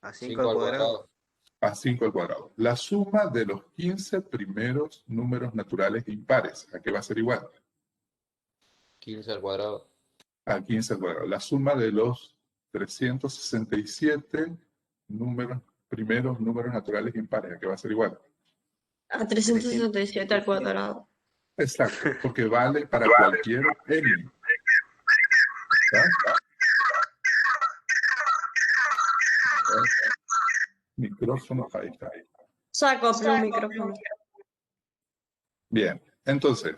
A 5 5 al al cuadrado. cuadrado. A 5 al cuadrado. La suma de los 15 primeros números naturales impares, ¿a qué va a ser igual? 15 al cuadrado. A 15 al cuadrado. La suma de los 367 primeros números naturales impares, ¿a qué va a ser igual? A 367 al cuadrado. Exacto, porque vale para cualquier n. ¿Está? Micrófono, ahí está. Saco un micrófono. Bien, entonces,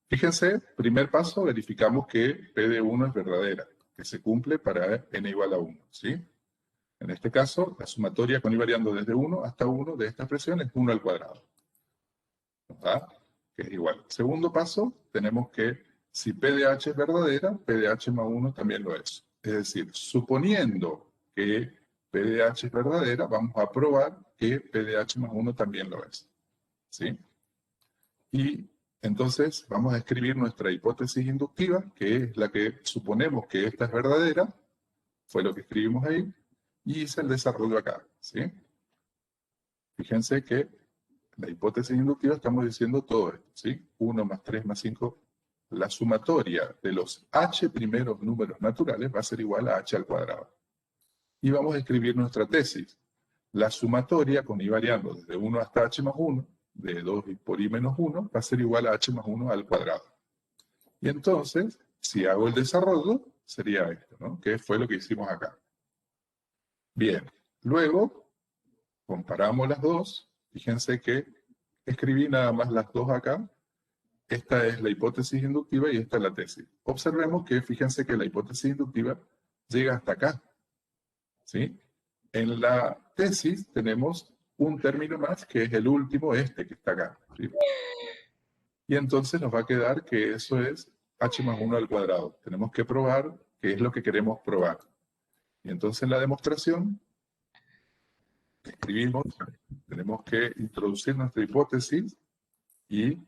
fíjense, primer paso, verificamos que P de 1 es verdadera, que se cumple para n igual a 1, ¿sí? En este caso, la sumatoria con i variando desde 1 hasta 1 de esta expresión es 1 al cuadrado. ¿Verdad? Que es igual. Segundo paso, tenemos que si P de h es verdadera, P de h más 1 también lo es. Es decir, suponiendo que P de h es verdadera, vamos a probar que P de h más 1 también lo es. ¿Sí? Y entonces vamos a escribir nuestra hipótesis inductiva, que es la que suponemos que esta es verdadera, fue lo que escribimos ahí, y hice el desarrollo acá. ¿Sí? Fíjense que la hipótesis inductiva estamos diciendo todo esto, ¿sí? 1 más 3 más 5. La sumatoria de los h primeros números naturales va a ser igual a h al cuadrado. Y vamos a escribir nuestra tesis. La sumatoria con i variando desde 1 hasta h más 1, de 2 por i menos 1, va a ser igual a h más 1 al cuadrado. Y entonces, si hago el desarrollo, sería esto, ¿no? Que fue lo que hicimos acá. Bien, luego comparamos las dos. Fíjense que escribí nada más las dos acá. Esta es la hipótesis inductiva y esta es la tesis. Observemos que, fíjense que la hipótesis inductiva llega hasta acá. ¿Sí? En la tesis tenemos un término más que es el último, este que está acá. ¿Sí? Y entonces nos va a quedar que eso es h más 1 al cuadrado. Tenemos que probar qué es lo que queremos probar. Y entonces en la demostración escribimos, tenemos que introducir nuestra hipótesis y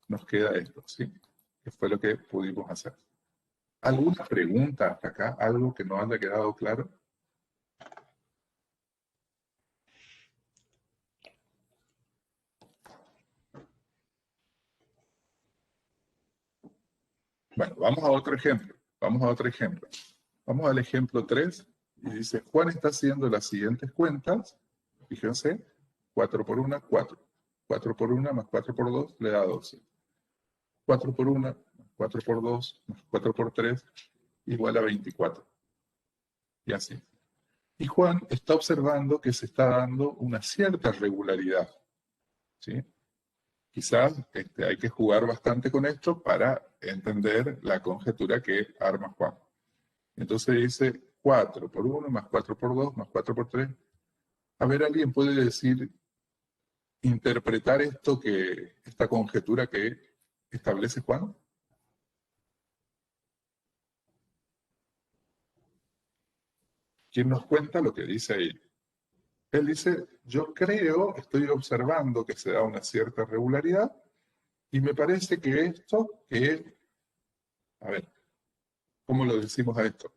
nos queda esto, ¿sí? Que fue lo que pudimos hacer. ¿Alguna pregunta hasta acá? ¿Algo que no haya quedado claro? Bueno, vamos a otro ejemplo. Vamos a otro ejemplo. Vamos al ejemplo 3 y dice, Juan está haciendo las siguientes cuentas. Fíjense, 4 por 1, 4. 4 por 1 más 4 por 2 le da 12. 4 por 1 más 4 por 2 más 4 por 3 igual a 24. Y así. Y Juan está observando que se está dando una cierta regularidad, ¿sí? Quizás hay que jugar bastante con esto para entender la conjetura que arma Juan. Entonces dice 4 por 1 más 4 por 2 más 4 por 3. A ver, ¿alguien puede decir, interpretar esta conjetura que establece Juan? ¿Quién nos cuenta lo que dice ahí? Él dice, yo creo, estoy observando que se da una cierta regularidad y me parece que esto, a ver, ¿cómo lo decimos a esto?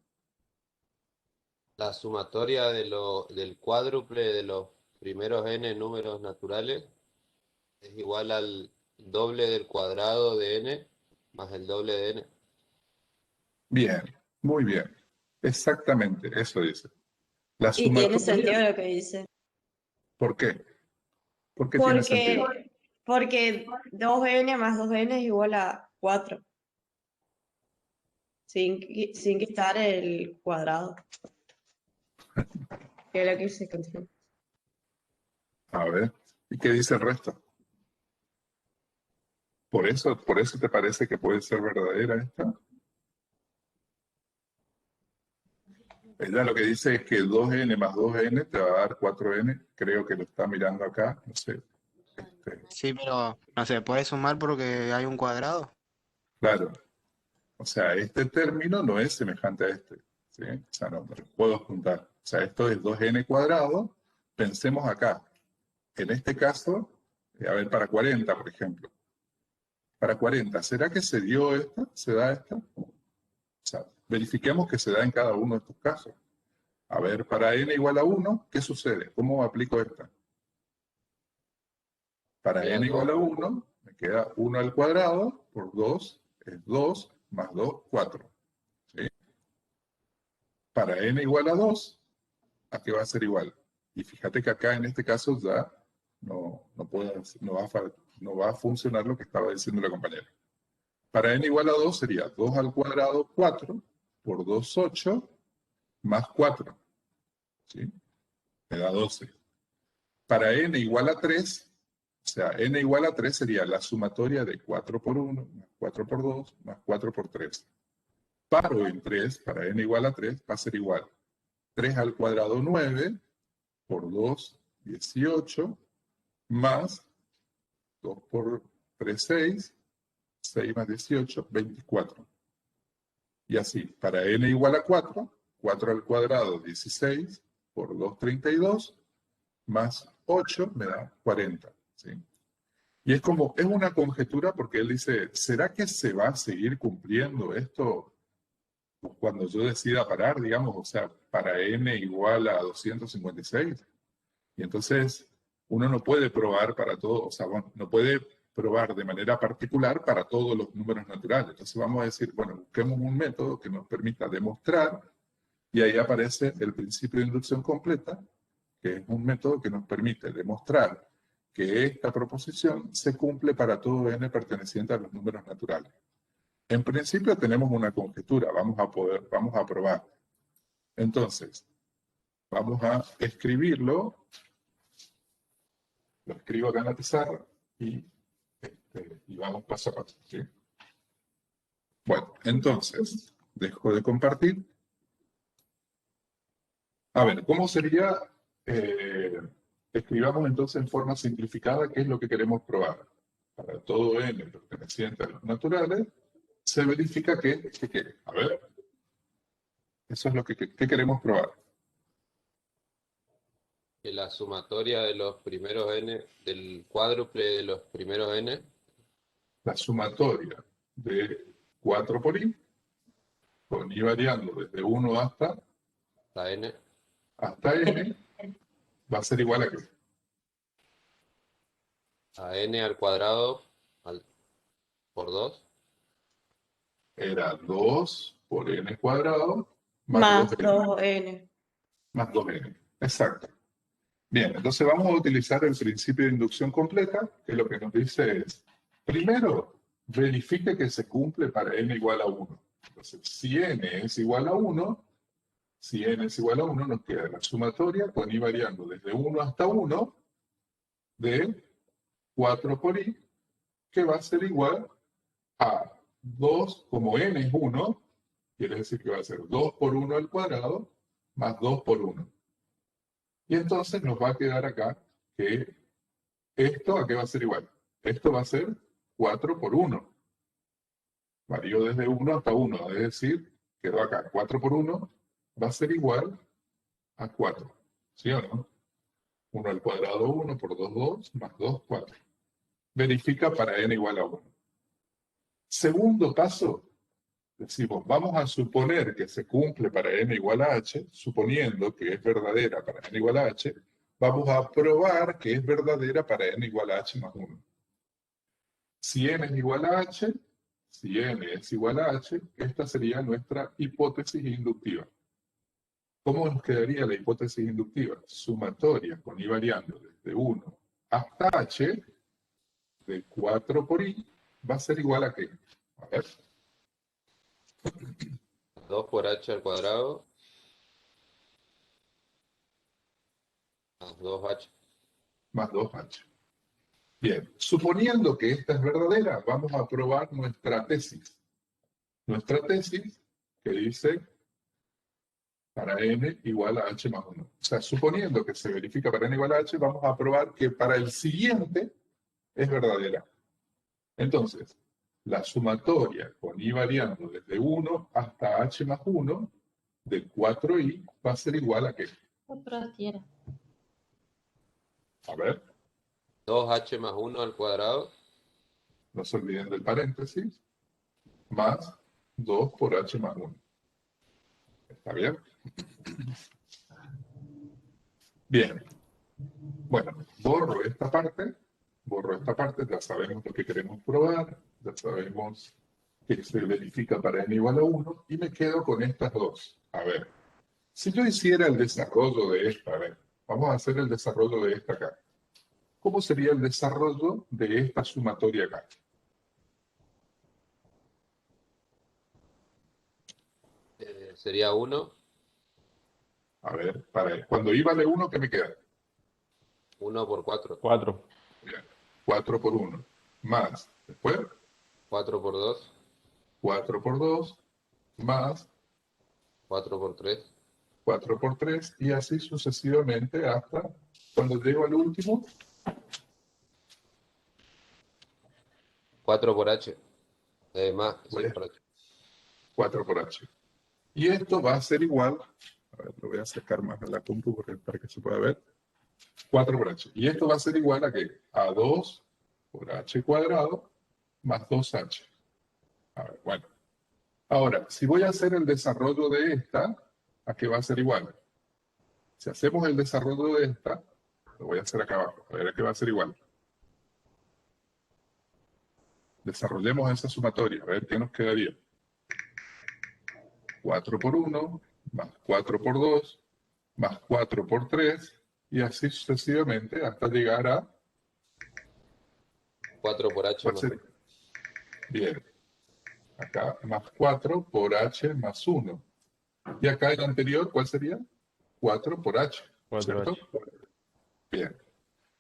La sumatoria del cuádruple de los primeros n números naturales es igual al doble del cuadrado de n más el doble de n. Bien, muy bien. Exactamente, eso dice. La Y tiene sumatoria, sentido lo que dice. ¿por qué? ¿Por qué tiene sentido? Porque 2n más 2n es igual a 4. Sin quitar el cuadrado. Que es lo que se continúa. A ver, ¿y qué dice el resto? ¿Por eso te parece que puede ser verdadera esta? Ella lo que dice es que 2n más 2n te va a dar 4n. Creo que lo está mirando acá, no sé. Sí, pero no se puede sumar porque hay un cuadrado. Claro. O sea, este término no es semejante a este, ¿sí? O sea, no lo puedo juntar. O sea, esto es 2n cuadrado. Pensemos acá. En este caso, a ver, para 40, por ejemplo. Para 40, ¿será que se dio esta? ¿Se da esta? O sea, verifiquemos que se da en cada uno de estos casos. A ver, para n igual a 1, ¿qué sucede? ¿Cómo aplico esta? Para Queda n igual a 2. 1, me queda 1 al cuadrado por 2, es 2, más 2, 4. ¿Sí? Para n igual a 2, ¿a qué va a ser igual? Y fíjate que acá en este caso ya no va a funcionar lo que estaba diciendo la compañera. Para n igual a 2 sería 2 al cuadrado, 4, por 2, 8, más 4. ¿Sí? Me da 12. Para n igual a 3, o sea, n igual a 3 sería la sumatoria de 4 por 1, más 4 por 2, más 4 por 3. Paro en 3, para n igual a 3, va a ser igual. 3 al cuadrado, 9, por 2, 18, más 2 por 3, 6, 6 más 18, 24. Y así, para n igual a 4, 4 al cuadrado, 16, por 2, 32, más 8 me da 40. ¿Sí? Y es una conjetura porque él dice, ¿será que se va a seguir cumpliendo esto cuando yo decida parar, digamos? O sea, para n igual a 256. Y entonces uno no puede probar para todo, o sea, bueno, no puede probar de manera particular para todos los números naturales. Entonces vamos a decir, bueno, busquemos un método que nos permita demostrar, y ahí aparece el principio de inducción completa, que es un método que nos permite demostrar que esta proposición se cumple para todo n perteneciente a los números naturales. En principio tenemos una conjetura, vamos a probar. Entonces, vamos a escribirlo. Lo escribo acá en la pizarra y vamos paso a paso. ¿Sí? Bueno, entonces, dejo de compartir. A ver, ¿cómo sería? Escribamos entonces en forma simplificada qué es lo que queremos probar. Para todo n perteneciente a los naturales, se verifica que, a ver, eso es lo que queremos probar. Que la sumatoria de los primeros n, del cuádruple de los primeros n, La sumatoria de 4 por i, con i variando desde 1 hasta n, n, va a ser igual a qué? a n al cuadrado por 2. Era 2 por n cuadrado Más 2n. 2n. Más 2n. Exacto. Bien, entonces vamos a utilizar el principio de inducción completa, que lo que nos dice es, primero, verifique que se cumple para n igual a 1. Entonces, si n es igual a 1, Si n es igual a 1, nos queda la sumatoria con i variando desde 1 hasta 1 de 4 por i, que va a ser igual a 2, como n es 1, quiere decir que va a ser 2 por 1 al cuadrado más 2 por 1. Y entonces nos va a quedar acá que esto, ¿a qué va a ser igual? Esto va a ser 4 por 1. Varió desde 1 hasta 1, es decir, quedó acá 4 por 1 va a ser igual a 4. ¿Sí o no? 1 al cuadrado 1 por 2, 2, más 2, 4. Verifica para n igual a 1. Segundo paso, decimos, vamos a suponer que se cumple para n igual a h, suponiendo que es verdadera para n igual a h, vamos a probar que es verdadera para n igual a h más 1. Si n es igual a h, si n es igual a h, esta sería nuestra hipótesis inductiva. ¿Cómo nos quedaría la hipótesis inductiva? Sumatoria con i variando desde 1 hasta h de 4 por i va a ser igual a ¿qué? A ver. 2 por h al cuadrado más 2h. Más 2h. Bien, suponiendo que esta es verdadera, vamos a probar nuestra tesis. Nuestra tesis que dice para n igual a h más 1. O sea, suponiendo que se verifica para n igual a h, vamos a probar que para el siguiente es verdadera. Entonces, la sumatoria con i variando desde 1 hasta h más 1 de 4i va a ser igual a ¿qué? A ver, 2h más 1 al cuadrado no se olviden del paréntesis, más 2 por h más 1. ¿Está bien? Bien. Bueno, borro esta parte, ya sabemos lo que queremos probar, ya sabemos que se verifica para n igual a 1, y me quedo con estas dos. A ver, si yo hiciera el desarrollo de esta, a ver, vamos a hacer el desarrollo de esta acá. ¿Cómo sería el desarrollo de esta sumatoria acá? sería 1. A ver, cuando i vale 1, ¿qué me queda? 1 por 4. 4. Bien, 4 por 1, más, después, 4 por 2. 4 por 2, más 4 por 3. 4 por 3, y así sucesivamente hasta cuando llego al último, 4 por h. Más, Voy a- por h. 4 por h. Y esto va a ser igual, a ver, lo voy a acercar más a la compu para que se pueda ver, 4 por h. Y esto va a ser igual a ¿qué? A 2 por h cuadrado más 2h. A ver, bueno. Ahora, si voy a hacer el desarrollo de esta, ¿a qué va a ser igual? Si hacemos el desarrollo de esta, lo voy a hacer acá abajo, a ver a qué va a ser igual. Desarrollemos esa sumatoria, a ver qué nos quedaría. 4 por 1, más 4 por 2, más 4 por 3, y así sucesivamente hasta llegar a... 4 por h ¿cuál más sería? Bien. Acá más 4 por h más 1. Y acá el anterior, ¿cuál sería? 4 por h. 4H. ¿Cierto? Bien.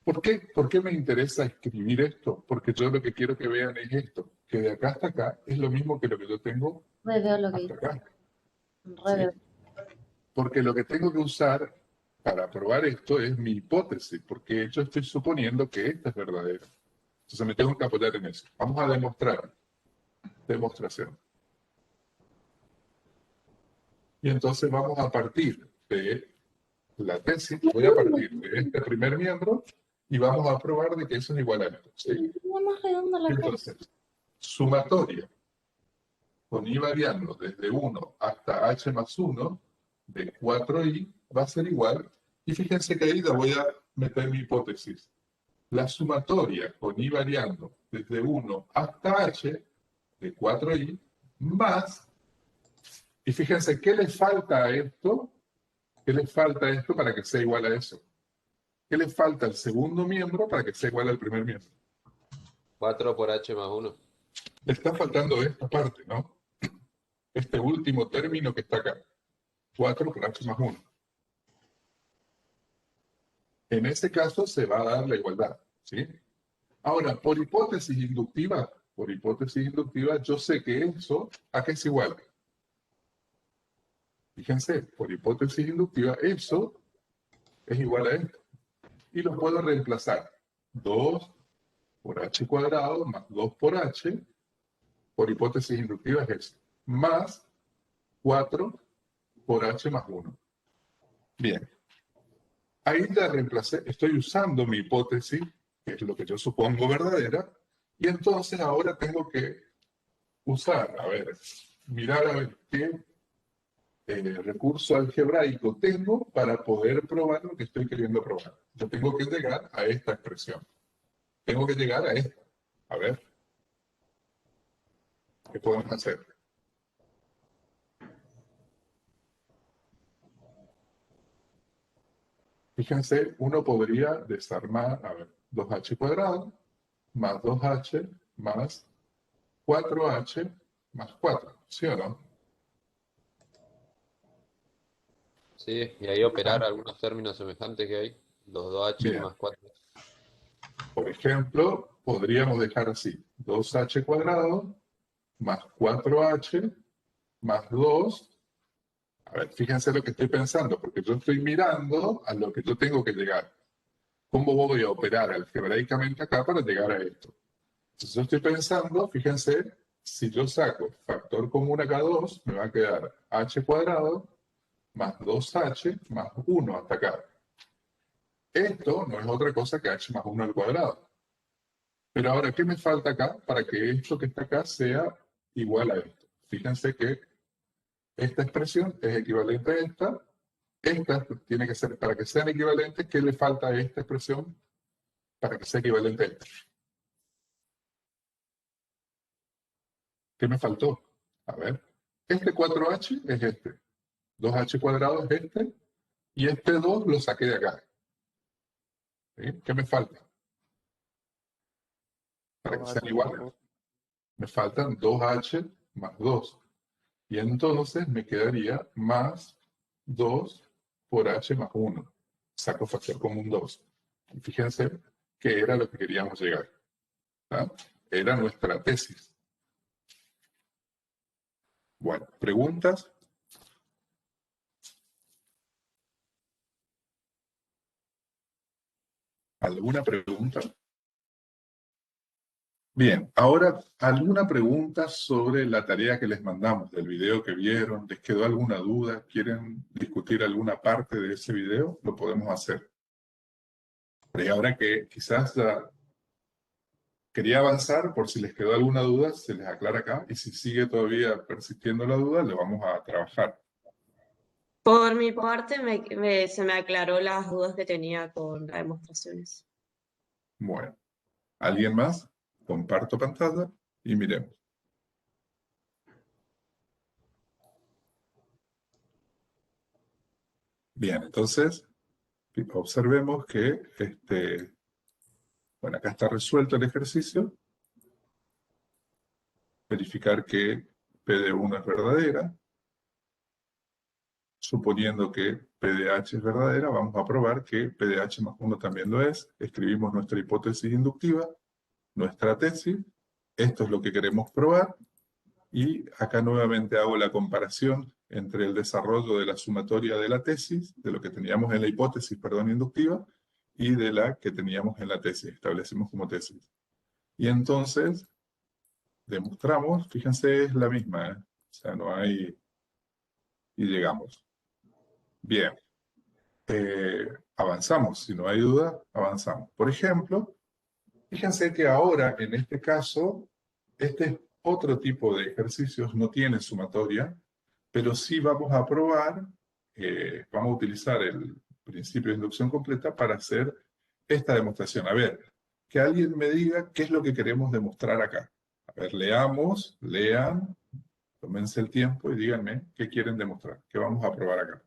¿Por qué me interesa escribir esto? Porque yo lo que quiero que vean es esto, que de acá hasta acá es lo mismo que lo que yo tengo Veo lo que hasta acá. dice. ¿Sí? Porque lo que tengo que usar para probar esto es mi hipótesis, porque yo estoy suponiendo que esta es verdadera. Entonces me tengo que apoyar en eso. Vamos a demostrar. Demostración. Y entonces vamos a partir de la tesis, voy a partir de este primer miembro y vamos a probar de que eso es igual a esto. ¿Sí? Más redonda la cara. Entonces, sumatoria con i variando desde 1 hasta h más 1 de 4i va a ser igual, y fíjense que ahí la voy a meter mi hipótesis. La sumatoria con i variando desde 1 hasta h de 4i más, y fíjense, ¿qué le falta a esto? ¿Qué le falta a esto para que sea igual a eso? ¿Qué le falta al segundo miembro para que sea igual al primer miembro? 4 por h más 1. Le está faltando esta parte, ¿no? Este último término que está acá. 4 por h más 1. En ese caso se va a dar la igualdad, ¿sí? Ahora, por hipótesis inductiva, yo sé que eso, ¿a qué es igual? Fíjense, por hipótesis inductiva, eso es igual a esto. Y lo puedo reemplazar. 2 por h cuadrado más 2 por h, por hipótesis inductiva es eso, más 4 por h más 1. Bien, ahí la reemplacé, estoy usando mi hipótesis, que es lo que yo supongo verdadera, y entonces ahora tengo que usar, a ver, mirar a ver qué recurso algebraico tengo para poder probar lo que estoy queriendo probar. Yo tengo que llegar a esta expresión. Tengo que llegar a esta. A ver, ¿qué podemos hacer? Fíjense, uno podría desarmar, a ver, 2h cuadrado más 2h más 4h más 4, ¿sí o no? Sí, y ahí operar algunos términos semejantes que hay, los 2h Bien, más 4. por ejemplo, podríamos dejar así, 2h cuadrado más 4h más 2. A ver, fíjense lo que estoy pensando, porque yo estoy mirando a lo que yo tengo que llegar. ¿Cómo voy a operar algebraicamente acá para llegar a esto? Entonces yo estoy pensando, fíjense, si yo saco factor común acá 2, me va a quedar h cuadrado más 2h más 1 hasta acá. Esto no es otra cosa que h más 1 al cuadrado. Pero ahora, ¿qué me falta acá para que esto que está acá sea igual a esto? Fíjense que esta expresión es equivalente a esta. Esta tiene que ser, para que sean equivalentes, ¿qué le falta a esta expresión para que sea equivalente a esta? ¿Qué me faltó? A ver, este 4h es este, 2h cuadrado es este, y este 2 lo saqué de acá. ¿Sí? ¿Qué me falta? Para que sean iguales. Me faltan 2h más 2. Y entonces me quedaría más 2 por h más 1. Saco factor común 2. Y fíjense que era lo que queríamos llegar. ¿Ah? Era nuestra tesis. Bueno, ¿preguntas? ¿Alguna pregunta? Bien, ahora, ¿alguna pregunta sobre la tarea que les mandamos del video que vieron? ¿Les quedó alguna duda? ¿Quieren discutir alguna parte de ese video? Lo podemos hacer. Pero ahora que quizás ya quería avanzar, por si les quedó alguna duda, se les aclara acá. Y si sigue todavía persistiendo la duda, le vamos a trabajar. Por mi parte, se me aclaró las dudas que tenía con las demostraciones. Bueno, ¿alguien más? Comparto pantalla y miremos. Bien, entonces, observemos que, bueno, acá está resuelto el ejercicio. Verificar que P de 1 es verdadera. Suponiendo que P de H es verdadera, vamos a probar que P de H más 1 también lo es. Escribimos nuestra hipótesis inductiva, nuestra tesis. Esto es lo que queremos probar. Y acá nuevamente hago la comparación entre el desarrollo de la sumatoria de la tesis, de lo que teníamos en la hipótesis, perdón, inductiva, y de la que teníamos en la tesis, establecimos como tesis. Y entonces, demostramos, fíjense, es la misma, ¿eh? O sea, no hay... Y llegamos. Bien. Avanzamos, si no hay duda, avanzamos. Por ejemplo, fíjense que ahora, en este caso, este otro tipo de ejercicios no tiene sumatoria, pero sí vamos a probar, vamos a utilizar el principio de inducción completa para hacer esta demostración. A ver, que alguien me diga qué es lo que queremos demostrar acá. A ver, leamos, lean, tómense el tiempo y díganme qué quieren demostrar, qué vamos a probar acá.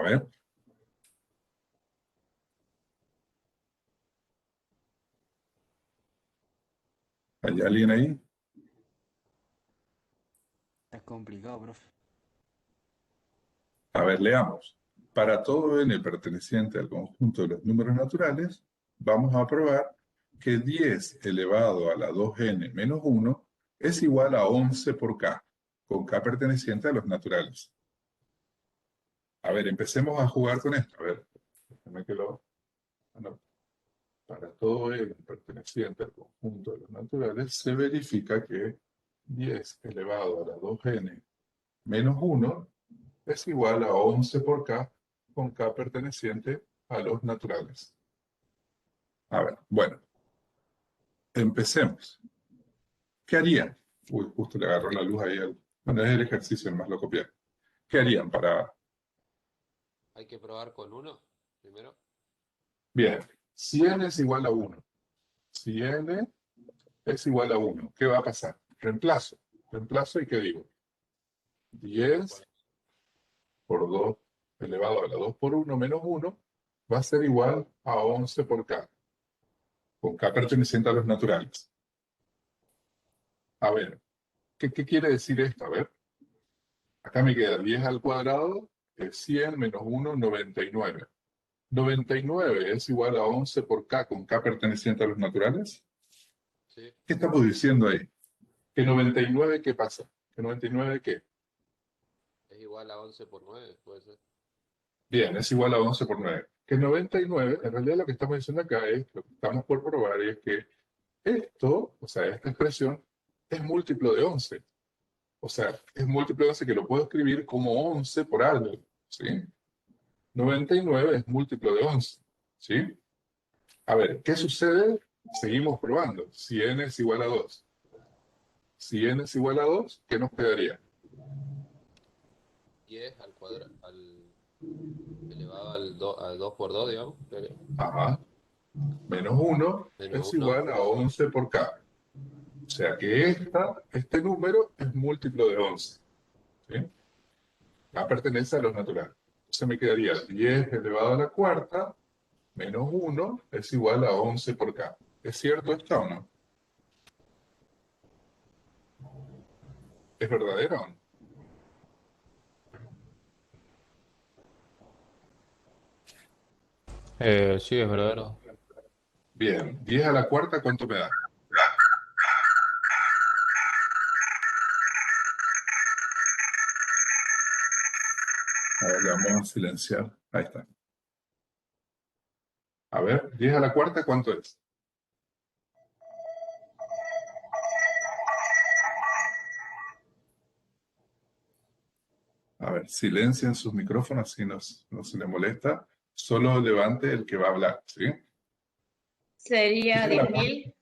A ver. ¿Hay alguien ahí? Es complicado, profe. A ver, leamos. Para todo n perteneciente al conjunto de los números naturales, vamos a probar que 10 elevado a la 2n menos 1 es igual a 11 por k, con k perteneciente a los naturales. A ver, empecemos a jugar con esto. A ver, déjame que lo... Bueno, para todo n perteneciente al conjunto de los naturales, se verifica que 10 elevado a la 2n menos 1 es igual a 11 por k, con k perteneciente a los naturales. A ver, bueno, empecemos. ¿Qué harían? Uy, justo le agarró la luz ahí. Bueno, es el ejercicio, más lo copié. ¿Qué harían para...? Hay que probar con 1 primero. Bien, si n es igual a 1, si n es igual a 1, ¿qué va a pasar? Reemplazo. Reemplazo y ¿qué digo? 10 por 2 elevado a la 2 por 1 menos 1 va a ser igual a 11 por k, con k perteneciente a los naturales. A ver, ¿qué quiere decir esto? A ver, acá me queda 10 al cuadrado, es 100 menos 1, 99. 99 es igual a 11 por k, con k perteneciente a los naturales. Sí. ¿Qué estamos diciendo ahí? ¿Que 99 qué pasa? ¿Que 99 qué? Es igual a 11 por 9, puede ser. Bien, es igual a 11 por 9. Que 99, en realidad lo que estamos diciendo acá es, lo que estamos por probar es que esto, o sea, esta expresión, es múltiplo de 11. O sea, es múltiplo de 11 que lo puedo escribir como 11 por algo, ¿sí? 99 es múltiplo de 11, ¿sí? A ver, ¿qué sucede? Seguimos probando. Si n es igual a 2. Si n es igual a 2, ¿qué nos quedaría? 10 al cuadrado, elevado al 2 por 2, digamos. Ajá. Menos 1 Menos es 1. igual a 11 por k. O sea que este número es múltiplo de 11. ¿Sí? K pertenece a los naturales. Entonces me quedaría 10 elevado a la cuarta menos 1 es igual a 11 por k. ¿Es cierto esto o no? ¿Es verdadero o no? Sí, es verdadero. Bien, 10 a la cuarta, ¿cuánto me da? A ver, le vamos a silenciar. Ahí está. A ver, 10 a la cuarta, ¿cuánto es? A ver, silencien sus micrófonos, así no se le molesta. Solo levante el que va a hablar, ¿sí? Sería 10 a la 10.000,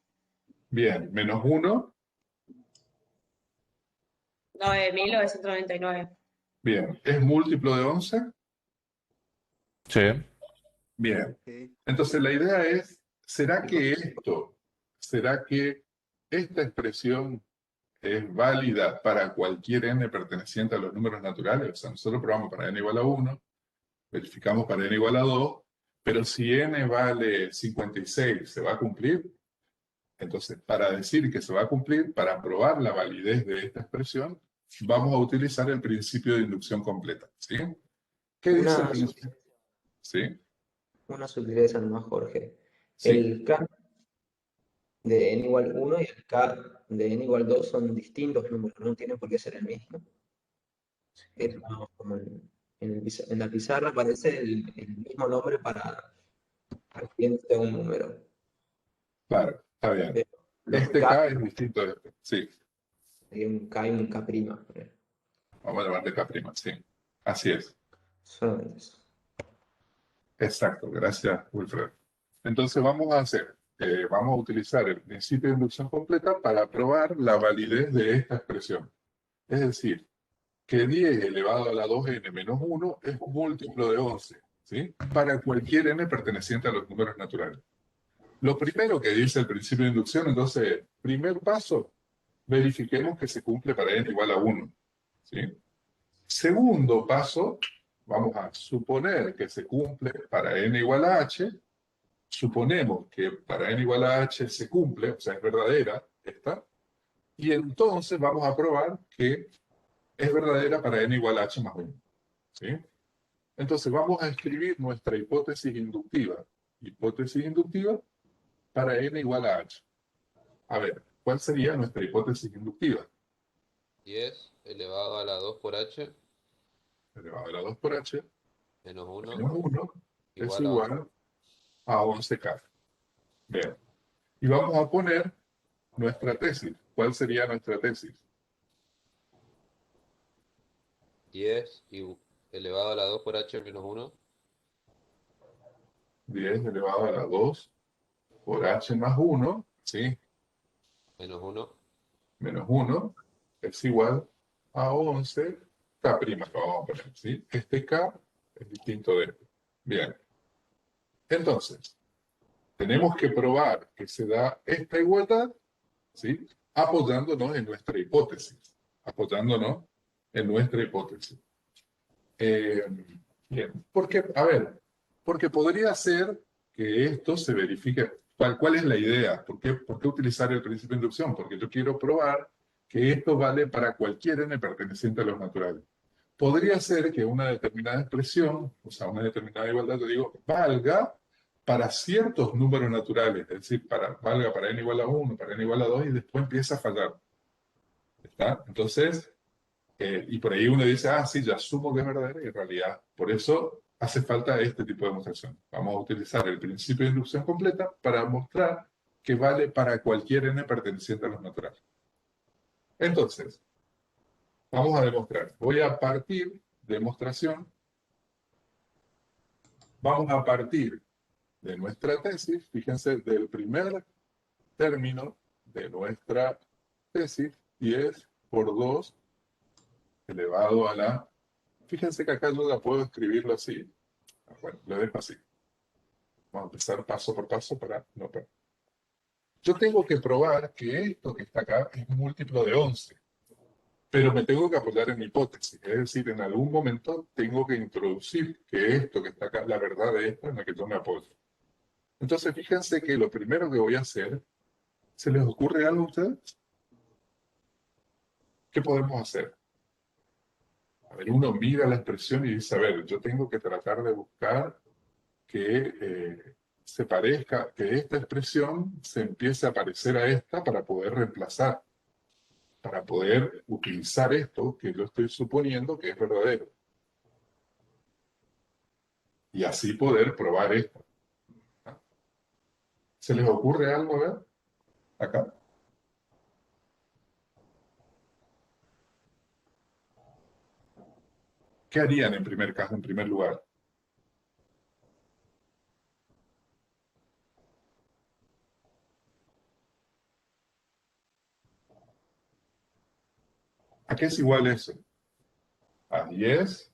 Bien, menos 1. 9.999. Bien, ¿es múltiplo de 11? Sí. Bien. Sí. Entonces la idea es, ¿será que esta expresión es válida para cualquier n perteneciente a los números naturales? O sea, nosotros probamos para n igual a 1, verificamos para n igual a 2, pero si n vale 56, ¿se va a cumplir? Entonces, para decir que se va a cumplir, para probar la validez de esta expresión, vamos a utilizar el principio de inducción completa, ¿sí? ¿Qué dice el principio? ¿Sí? Una sutileza nomás, Jorge. Sí. El K de n igual 1 y el K de n igual 2 son distintos números, no tienen por qué ser el mismo. Como en la pizarra aparece el mismo nombre para referirse a un número. Claro, está bien. Pero los Este K K es distinto de este. Sí, hay un K y un K'. vamos a llamarle K', sí. Así es. Solamente eso. Exacto, gracias, Wilfred. Entonces vamos a utilizar el principio de inducción completa para probar la validez de esta expresión. Es decir, que 10 elevado a la 2n menos 1 es múltiplo de 11, ¿sí? Para cualquier n perteneciente a los números naturales. Lo primero que dice el principio de inducción, entonces, primer paso, verifiquemos que se cumple para n igual a 1, ¿sí? Segundo paso, vamos a suponer que se cumple para n igual a h, suponemos que para n igual a h se cumple, o sea, es verdadera esta, y entonces vamos a probar que es verdadera para n igual a h más 1. ¿Sí? Entonces vamos a escribir nuestra hipótesis inductiva. Hipótesis inductiva para n igual a h. A ver, ¿cuál sería nuestra hipótesis inductiva? 10 elevado a la 2 por h Elevado a la 2 por h menos 1 menos 1 es igual a 11. igual a 11K. Bien. Y vamos a poner nuestra tesis. ¿Cuál sería nuestra tesis? 10 elevado a la 2 por h menos 1 10 elevado a la 2 por h más 1, ¿sí? menos 1 Menos 1 es igual a 11 K', lo vamos a poner, ¿sí? Este K es distinto de este. Bien. Entonces, tenemos que probar que se da esta igualdad, ¿sí? Apoyándonos en nuestra hipótesis. Apoyándonos en nuestra hipótesis. Bien. Porque, a ver, porque podría ser que esto se verifique. ¿Cuál es la idea? ¿Por qué utilizar el principio de inducción? Porque yo quiero probar que esto vale para cualquier n perteneciente a los naturales. Podría ser que una determinada expresión, o sea, una determinada igualdad, yo digo, valga para ciertos números naturales, es decir, valga para n igual a 1, para n igual a 2, y después empieza a fallar. ¿Está? Entonces, y por ahí uno dice, ah, sí, ya asumo que es verdadero, y en realidad, por eso hace falta este tipo de demostración. Vamos a utilizar el principio de inducción completa para mostrar que vale para cualquier n perteneciente a los naturales. Entonces, vamos a demostrar. Voy a partir, demostración, vamos a partir de nuestra tesis, fíjense, del primer término de nuestra tesis, 10 por 2 elevado a la... Fíjense que acá yo la puedo escribirlo así. Bueno, lo dejo así. Vamos a empezar paso por paso para no perder. Yo tengo que probar que esto que está acá es múltiplo de 11. Pero me tengo que apoyar en mi hipótesis. Es decir, en algún momento tengo que introducir que esto que está acá, la verdad de esto en la que yo me apoyo. Entonces, fíjense que lo primero que voy a hacer, ¿se les ocurre algo a ustedes? ¿Qué podemos hacer? A ver, uno mira la expresión y dice, a ver, yo tengo que tratar de buscar que se parezca, que esta expresión se empiece a parecer a esta para poder reemplazar, para poder utilizar esto que yo estoy suponiendo que es verdadero. Y así poder probar esto. ¿Se les ocurre algo, a ver? Acá. ¿Qué harían en primer caso, en primer lugar? ¿A qué es igual eso? A 10.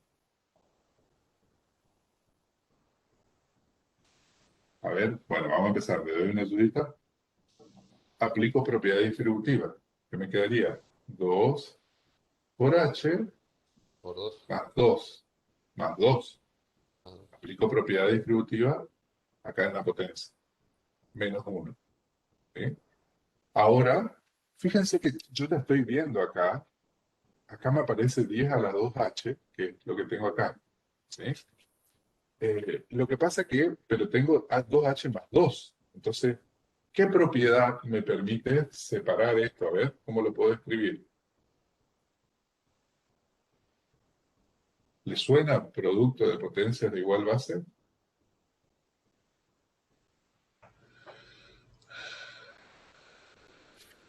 A ver, bueno, vamos a empezar. Le doy una ayudita. Aplico propiedad distributiva. ¿Qué me quedaría? 2 por h por 2 más 2 más 2. Aplico propiedad distributiva acá en la potencia. Menos 1. ¿Sí? Ahora, fíjense que yo ya estoy viendo acá. Acá me aparece 10 a la 2h, que es lo que tengo acá. ¿Sí? Lo que pasa que, pero tengo 2h más 2. Entonces, ¿qué propiedad me permite separar esto? A ver, ¿cómo lo puedo escribir? ¿Le suena producto de potencias de igual base?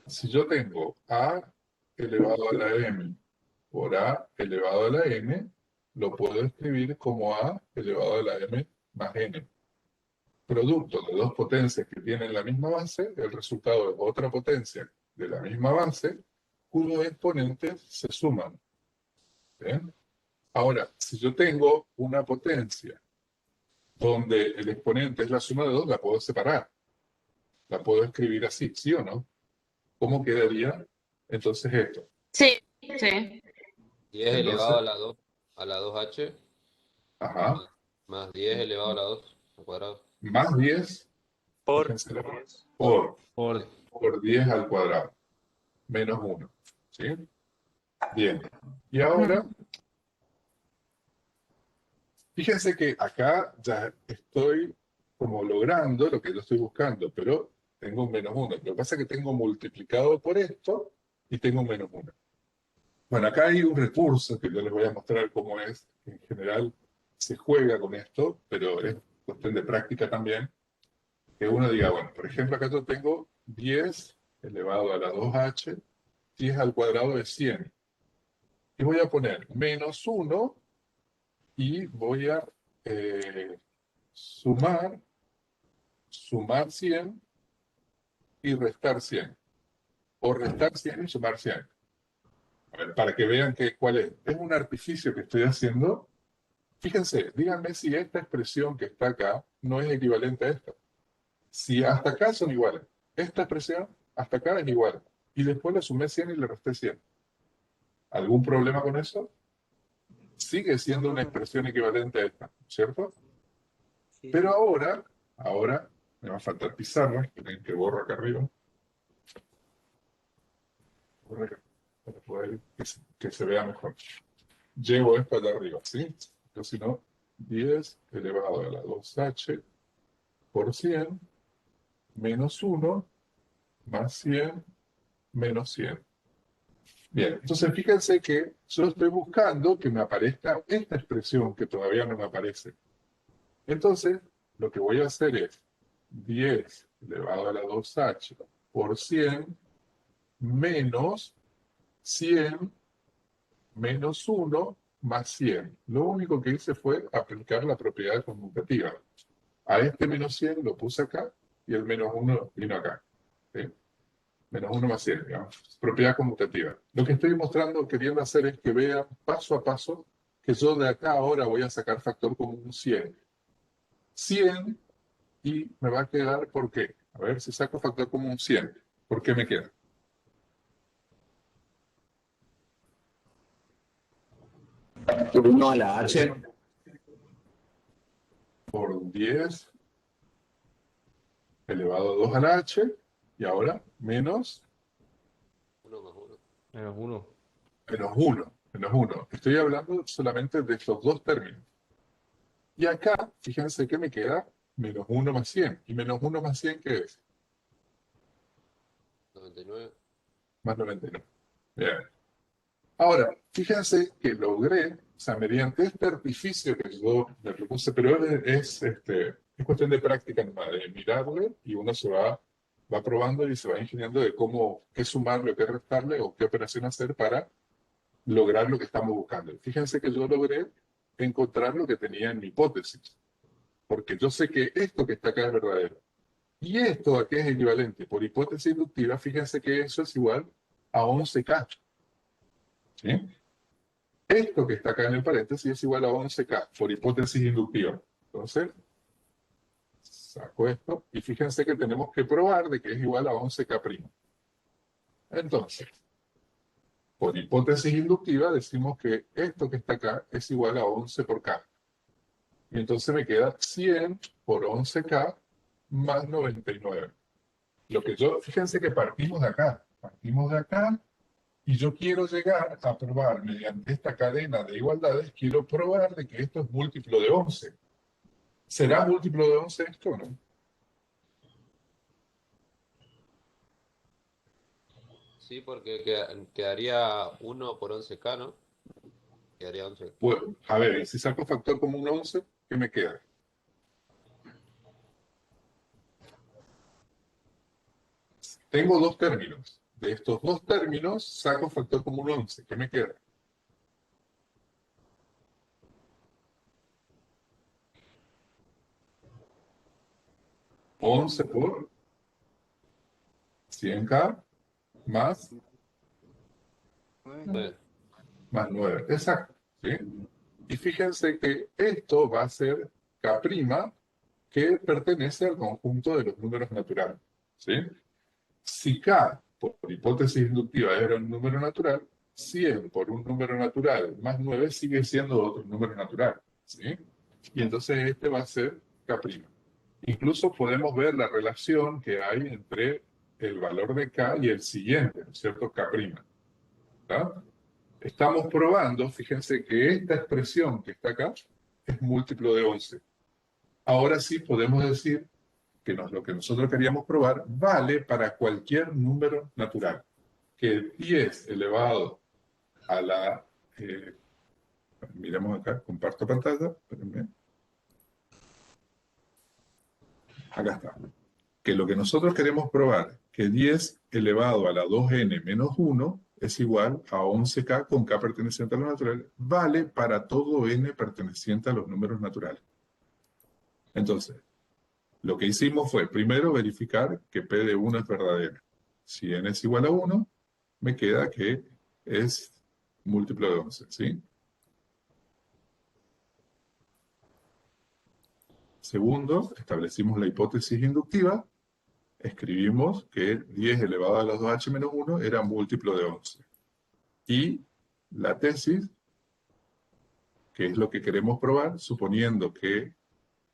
Si yo tengo a elevado a la m por a elevado a la n, lo puedo escribir como a elevado a la m más n. Producto de dos potencias que tienen la misma base, el resultado es otra potencia de la misma base, cuyos exponentes se suman. ¿Bien? Ahora, si yo tengo una potencia donde el exponente es la suma de dos, la puedo separar. La puedo escribir así, ¿sí o no? ¿Cómo quedaría entonces esto? Sí, sí. 10 elevado a la 2h Ajá. Más 10 elevado a la 2 al cuadrado. Más 10, Por fíjense, 10. por 10 al cuadrado. Menos 1. ¿Sí? Bien. Y ahora, fíjense que acá ya estoy como logrando lo que yo estoy buscando, pero tengo un menos 1. Lo que pasa es que tengo multiplicado por esto y tengo un menos 1. Bueno, acá hay un recurso que yo les voy a mostrar cómo es. En general se juega con esto, pero es cuestión de práctica también. Que uno diga, bueno, por ejemplo, acá yo tengo 10 elevado a la 2h, 10 al cuadrado es 100. Y voy a poner menos 1 y voy a sumar 100 y restar 100. O restar 100 y sumar 100. A ver, para que vean cuál es. Es un artificio que estoy haciendo. Fíjense, díganme si esta expresión que está acá no es equivalente a esta. Si hasta acá son iguales, esta expresión hasta acá es igual. Y después le sumé 100 y le resté 100. ¿Algún problema con eso? Sigue siendo una expresión equivalente a esta, ¿cierto? Pero ahora me va a faltar pizarra, esperen que borro acá arriba. Borro acá, para poder que se vea mejor. Llevo esto allá arriba, ¿sí? Entonces, si no, 10 elevado a la 2h por 100 menos 1 más 100 menos 100. Bien, entonces fíjense que yo estoy buscando que me aparezca esta expresión que todavía no me aparece. Entonces, lo que voy a hacer es 10 elevado a la 2h por 100 menos 100 menos 1 más 100. Lo único que hice fue aplicar la propiedad conmutativa. A este menos 100 lo puse acá y el menos 1 vino acá. ¿Sí? Menos 1 más 100, digamos. Propiedad conmutativa. Lo que estoy mostrando, queriendo hacer es que vean paso a paso que yo de acá ahora voy a sacar factor común 100. 100 y me va a quedar, ¿por qué? A ver, si saco factor común 100, ¿por qué me queda? Por 1 a la h. Por 10 elevado a 2 a la h, y ahora menos 1 más 1. Menos 1. menos 1. Estoy hablando solamente de estos dos términos. Y acá, fíjense que me queda menos 1 más 100. ¿Y menos 1 más 100 qué es? 99. Más 99. Bien. Ahora, fíjense que logré, o sea, mediante este artificio que yo me propuse, pero es cuestión de práctica nomás, de mirarle y uno se va probando y se va ingeniando de qué sumarle, qué restarle o qué operación hacer para lograr lo que estamos buscando. Fíjense que yo logré encontrar lo que tenía en mi hipótesis, porque yo sé que esto que está acá es verdadero. Y esto aquí es equivalente. Por hipótesis inductiva, fíjense que eso es igual a 11K. ¿Sí? Esto que está acá en el paréntesis es igual a 11K por hipótesis inductiva. Entonces, saco esto y fíjense que tenemos que probar de que es igual a 11K'. Entonces, por hipótesis inductiva decimos que esto que está acá es igual a 11 por K. Y entonces me queda 100 por 11K más 99. Fíjense que partimos de acá, y yo quiero llegar a probar mediante esta cadena de igualdades, quiero probar de que esto es múltiplo de 11. ¿Será múltiplo de 11 esto o no? Sí, porque quedaría 1 por 11K, ¿no? Quedaría 11. Pues, a ver, y si saco factor común 11, ¿qué me queda? Tengo dos términos. De estos dos términos saco factor común 11. ¿Qué me queda? ¿11 por 100K más 9. más 9? Exacto. ¿Sí? Y fíjense que esto va a ser K' que pertenece al conjunto de los números naturales. ¿Sí? Si K, por hipótesis inductiva, era un número natural, 100 por un número natural más 9 sigue siendo otro número natural. ¿sí? Y entonces este va a ser K'. Incluso podemos ver la relación que hay entre el valor de K y el siguiente, ¿no es cierto? K'. ¿Tá? Estamos probando, fíjense que esta expresión que está acá es múltiplo de 11. Ahora sí podemos decir que lo que nosotros queríamos probar vale para cualquier número natural. Que 10 elevado a la... miremos acá, comparto pantalla. Espérenme. Acá está. Que lo que nosotros queremos probar, que 10 elevado a la 2n menos 1 es igual a 11k con k perteneciente a los naturales, vale para todo n perteneciente a los números naturales. Entonces, lo que hicimos fue primero verificar que p de 1 es verdadera. Si n es igual a 1, me queda que es múltiplo de 11, ¿sí? Segundo, establecimos la hipótesis inductiva. Escribimos que 10 elevado a la 2h menos 1 era múltiplo de 11. Y la tesis, que es lo que queremos probar, suponiendo que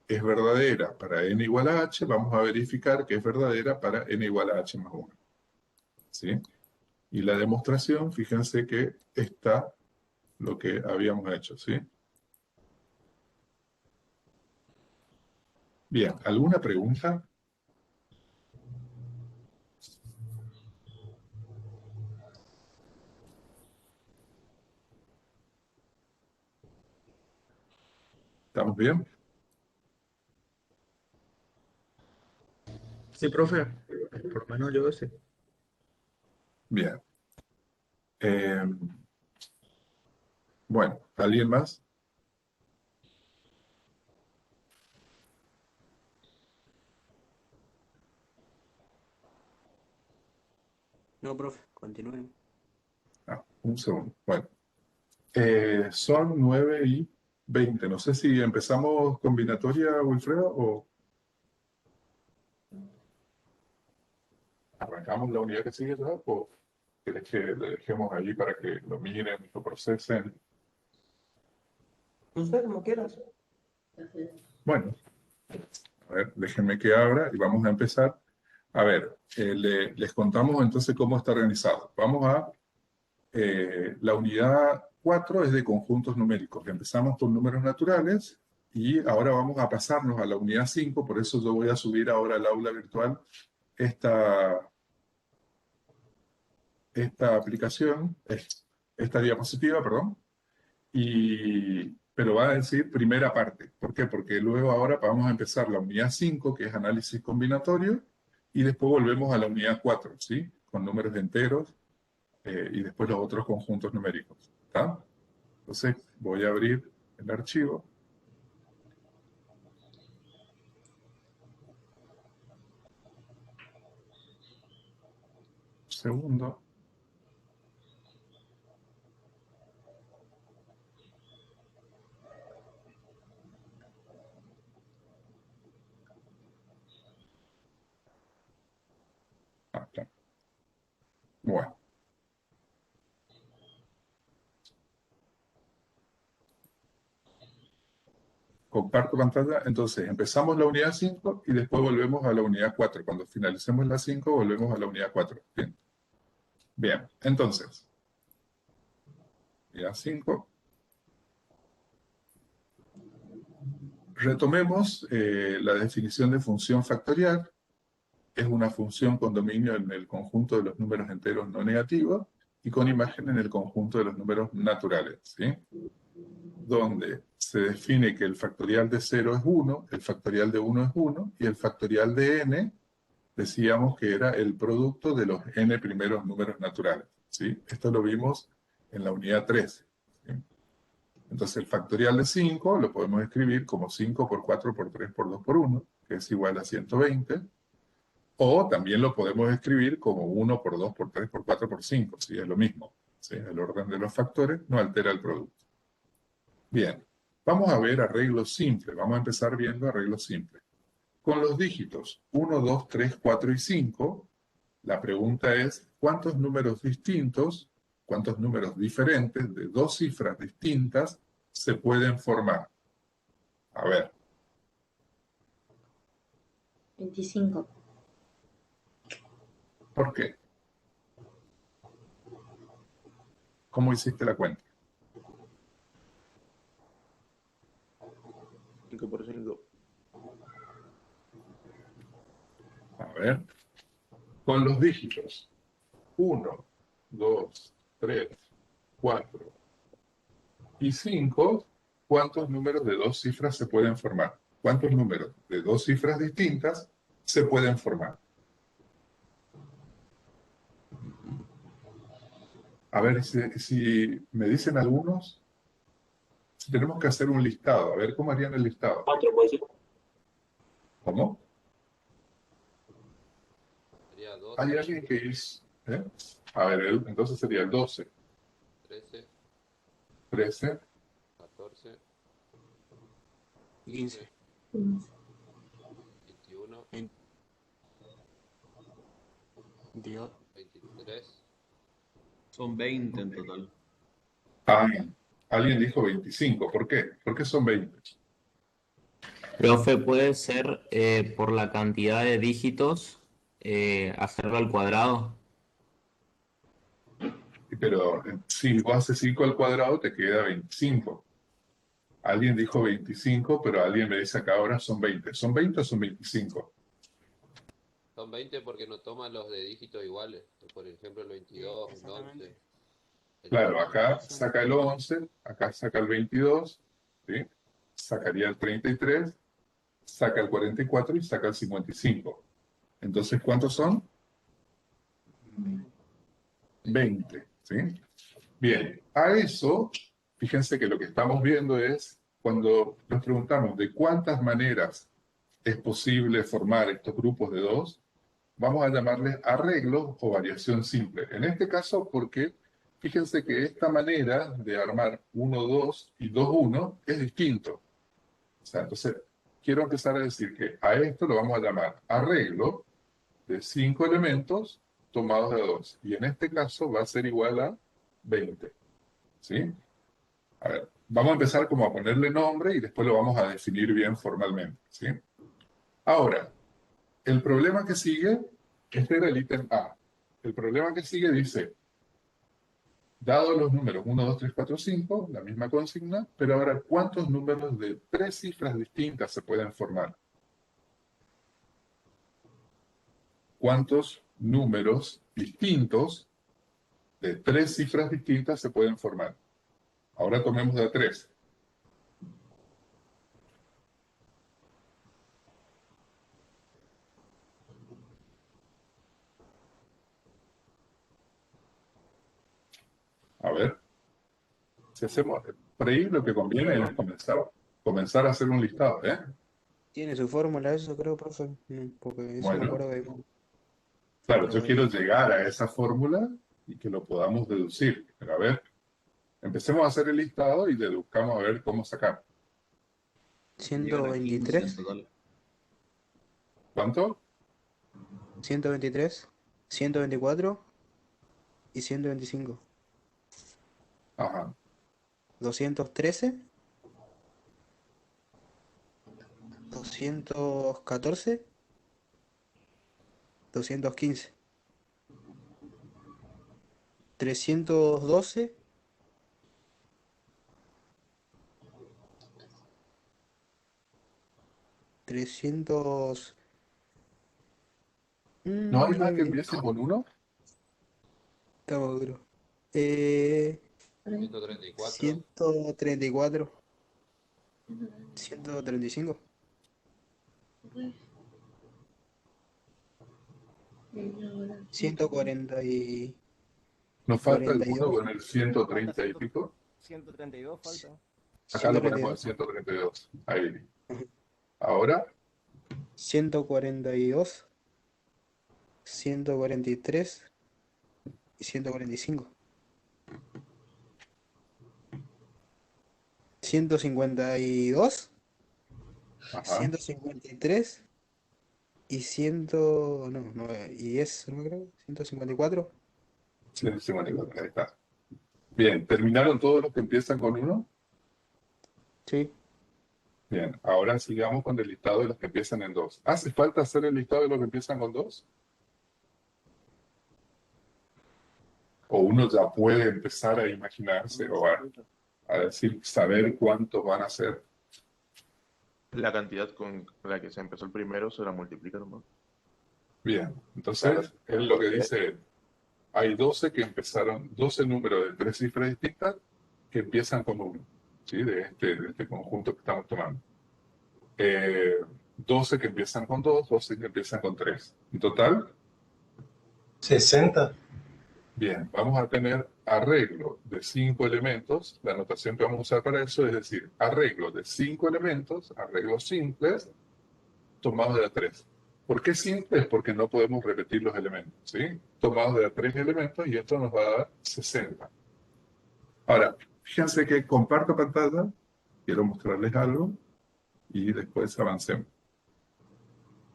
es verdadera para n igual a h, vamos a verificar que es verdadera para n igual a h más 1. ¿Sí? Y la demostración, fíjense que está lo que habíamos hecho, ¿sí? Bien, ¿alguna pregunta? ¿Estamos bien? Sí, profe. Por lo menos yo sé. Bien. Bueno, ¿alguien más? No, profe, continúen. Un segundo. Bueno. Son 9:20. No sé si empezamos combinatoria, Wilfredo, o arrancamos la unidad que sigue ya, o querés que le dejemos ahí para que lo miren, lo procesen. Usted como quieras. Bueno, a ver, déjenme que abra y vamos a empezar. A ver, les contamos entonces cómo está organizado. Vamos a... la unidad 4 es de conjuntos numéricos. Empezamos con números naturales y ahora vamos a pasarnos a la unidad 5. Por eso yo voy a subir ahora al aula virtual esta aplicación, esta diapositiva, perdón. Pero va a decir primera parte. ¿Por qué? Porque luego ahora vamos a empezar la unidad 5, que es análisis combinatorio, y después volvemos a la unidad 4, ¿sí? Con números enteros, y después los otros conjuntos numéricos. ¿Está? Entonces voy a abrir el archivo. Un segundo. Está. Bueno. Comparto pantalla. Entonces, empezamos la unidad 5 y después volvemos a la unidad 4. Cuando finalicemos la 5, volvemos a la unidad 4. Bien. Bien, entonces. Unidad 5. Retomemos la definición de función factorial. Es una función con dominio en el conjunto de los números enteros no negativos y con imagen en el conjunto de los números naturales, ¿sí? Donde se define que el factorial de 0 es 1, el factorial de 1 es 1, y el factorial de n, decíamos que era el producto de los n primeros números naturales, ¿sí? Esto lo vimos en la unidad 13, ¿sí? Entonces el factorial de 5 lo podemos escribir como 5 por 4 por 3 por 2 por 1, que es igual a 120, o también lo podemos escribir como 1 por 2 por 3 por 4 por 5, ¿sí? Es lo mismo, ¿sí? El orden de los factores no altera el producto. Bien, vamos a ver arreglos simples. Vamos a empezar viendo arreglos simples. Con los dígitos 1, 2, 3, 4 y 5, la pregunta es, ¿cuántos números distintos, cuántos números diferentes de dos cifras distintas se pueden formar? A ver, 25. ¿por qué? ¿Cómo hiciste la cuenta? 5 por 5. A ver, con los dígitos 1, 2, 3, 4 y 5, ¿cuántos números de dos cifras se pueden formar? ¿Cuántos números de dos cifras distintas se pueden formar? A ver si me dicen algunos, si tenemos que hacer un listado. A ver, ¿cómo harían el listado? 4 puede ser. ¿Cómo? Sería 12, Hay alguien que es... A ver, entonces sería el 12, 13, 13, 14, 15, 21, 22. 23. Son 20 en total. Ah, alguien dijo 25. ¿Por qué? ¿Por qué son 20? Profe, puede ser por la cantidad de dígitos, hacerlo al cuadrado. Pero si vos haces 5 al cuadrado, te queda 25. Alguien dijo 25, pero alguien me dice acá ahora son 20. ¿Son 20 o son 25? Son 20 porque no toman los de dígitos iguales. Por ejemplo, el 22, el 11. Exactamente. Claro, acá saca el 11, acá saca el 22, ¿sí? Sacaría el 33, saca el 44 y saca el 55. Entonces, ¿cuántos son? 20, ¿sí? Bien, a eso, fíjense que lo que estamos viendo es cuando nos preguntamos de cuántas maneras es posible formar estos grupos de dos, vamos a llamarles arreglo o variación simple. En este caso, porque fíjense que esta manera de armar 1, 2 y 2, 1 es distinto. O sea, entonces, quiero empezar a decir que a esto lo vamos a llamar arreglo de 5 elementos tomados de 2. Y en este caso va a ser igual a 20. ¿Sí? A ver, vamos a empezar como a ponerle nombre y después lo vamos a definir bien formalmente. ¿Sí? Ahora, el problema que sigue, este era el ítem A. El problema que sigue dice, dado los números 1, 2, 3, 4, 5, la misma consigna, pero ahora, ¿cuántos números de tres cifras distintas se pueden formar? ¿Cuántos números distintos de tres cifras distintas se pueden formar? Ahora tomemos de a 3. A ver, si hacemos, por ahí lo que conviene es comenzar a hacer un listado, ¿eh? Tiene su fórmula eso, creo, profe. Porque eso me Bueno, acuerdo que... claro, lo yo quiero veía. llegar a esa fórmula y que lo podamos deducir. Pero a ver, empecemos a hacer el listado y deduzcamos a ver cómo sacar. Llegan a 15 en 123, total. ¿Cuánto? 123, 124 y 125. Ajá. 213, 214, 215, 312, 300... ¿No hay más que no empiece con 1? estamos duros. 134. 134, 135, 140 y Nos falta el 1 42, con el 130 y pico. 132 falta. Acá lo ponemos al 132, 132. Ahí. Ahora, 142, 143 y 145. 152, ajá. 153 y 100, no, y 10, no creo, 154. 154, ahí está. Bien, ¿terminaron todos los que empiezan con 1? Sí. Bien, ahora sigamos con el listado de los que empiezan en 2. ¿Hace falta hacer el listado de los que empiezan con 2? ¿O uno ya puede empezar a imaginarse o a decir, saber cuántos van a ser? La cantidad con la que se empezó el primero se la multiplica nomás. Bien, entonces es lo que dice él. Hay 12 que empezaron, 12 números de 3 cifras distintas que empiezan con 1, ¿sí? De este conjunto que estamos tomando. 12 que empiezan con 2, 12 que empiezan con 3. En total, 60. bien, vamos a tener arreglo de 5 elementos. La notación que vamos a usar para eso es decir, arreglo de 5 elementos, arreglos simples, tomados de A3. ¿Por qué simples? Porque no podemos repetir los elementos, ¿sí? Tomados de A3 elementos y esto nos va a dar 60. Ahora, fíjense que comparto pantalla, quiero mostrarles algo y después avancemos.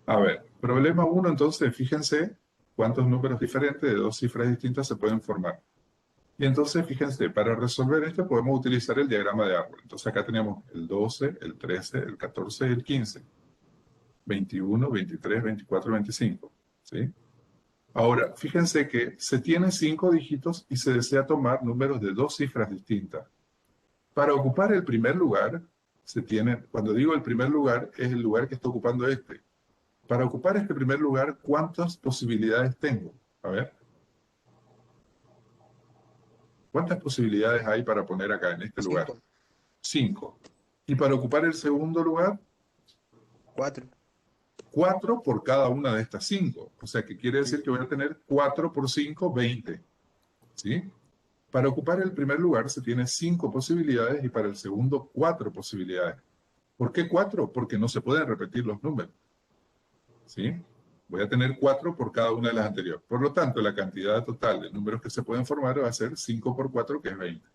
A ver, problema 1, entonces, fíjense cuántos números diferentes de 2 cifras distintas se pueden formar. Y entonces, fíjense, para resolver esto podemos utilizar el diagrama de árbol. Entonces acá tenemos el 12, el 13, el 14 y el 15. 21, 23, 24, 25. ¿Sí? Ahora, fíjense que se tiene 5 dígitos y se desea tomar números de 2 cifras distintas. Para ocupar el primer lugar, se tiene, cuando digo el primer lugar, es el lugar que está ocupando este. Para ocupar este primer lugar, ¿cuántas posibilidades tengo? A ver. ¿Cuántas posibilidades hay para poner acá en este lugar? 5. ¿Y para ocupar el segundo lugar? 4. 4 por cada una de estas 5. O sea, que quiere decir que voy a tener 4 por 5, 20. ¿Sí? Para ocupar el primer lugar se tiene 5 posibilidades y para el segundo 4 posibilidades. ¿Por qué 4? Porque no se pueden repetir los números. ¿Sí? Voy a tener 4 por cada una de las anteriores. Por lo tanto, la cantidad total de números que se pueden formar va a ser 5 por 4, que es 20.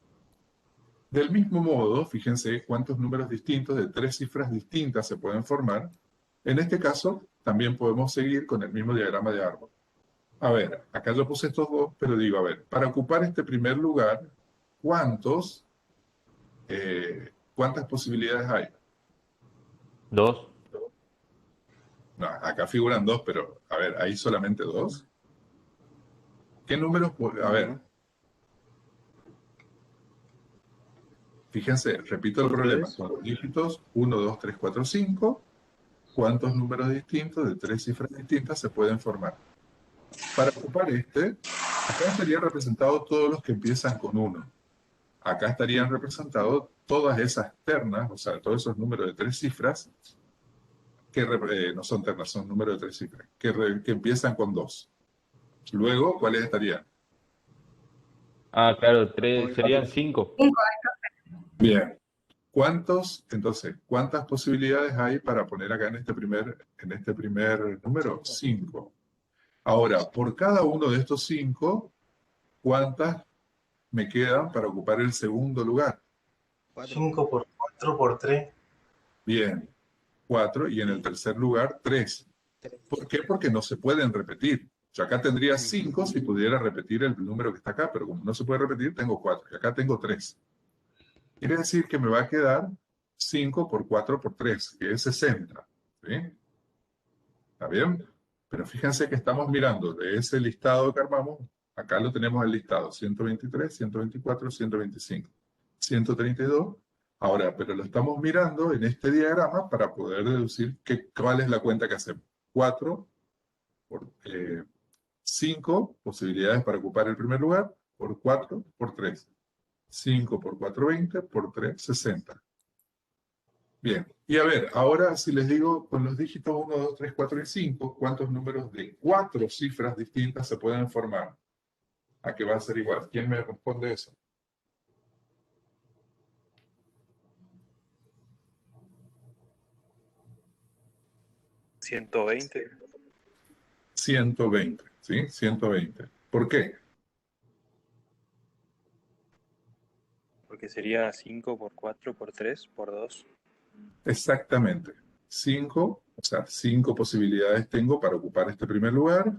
Del mismo modo, fíjense cuántos números distintos de 3 cifras distintas se pueden formar. En este caso, también podemos seguir con el mismo diagrama de árbol. A ver, acá yo puse estos dos, pero digo, a ver, para ocupar este primer lugar, ¿cuántas posibilidades hay? 2. No, acá figuran 2, pero, a ver, ¿hay solamente 2? ¿Qué números? A ver. Fíjense, repito el problema. Son los dígitos 1, 2, 3, 4, 5. ¿Cuántos números distintos de 3 cifras distintas se pueden formar? Para ocupar acá estarían representados todos los que empiezan con 1. Acá estarían representados todas esas ternas, o sea, todos esos números de 3 cifras, que no son ternas, son números de 3 cifras, que empiezan con 2. Luego, ¿cuáles estarían? Ah, claro, 3, serían 5. Bien. Entonces, ¿cuántas posibilidades hay para poner acá en este primer número? 5. Ahora, por cada uno de estos 5, ¿cuántas me quedan para ocupar el segundo lugar? 5 por 4 por 3. Bien, 4, y en el tercer lugar, 3. ¿Por qué? Porque no se pueden repetir. Yo acá tendría 5 si pudiera repetir el número que está acá, pero como no se puede repetir, tengo 4, y acá tengo 3. Quiere decir que me va a quedar 5 por 4 por 3, que es 60. ¿Sí? ¿Está bien? Pero fíjense que estamos mirando de ese listado que armamos, acá lo tenemos el listado, 123, 124, 125, 132. Ahora, pero lo estamos mirando en este diagrama para poder deducir cuál es la cuenta que hacemos. 4 por 5 posibilidades para ocupar el primer lugar, por 4 por 3. 5 por 4, 20, por 3, 60. Bien, y a ver, ahora si les digo con los dígitos 1, 2, 3, 4 y 5, ¿cuántos números de 4 cifras distintas se pueden formar? ¿A qué va a ser igual? ¿Quién me responde eso? ¿120? 120, ¿sí? 120. ¿Por qué? Porque sería 5 por 4 por 3 por 2. Exactamente. 5, o sea, 5 posibilidades tengo para ocupar este primer lugar.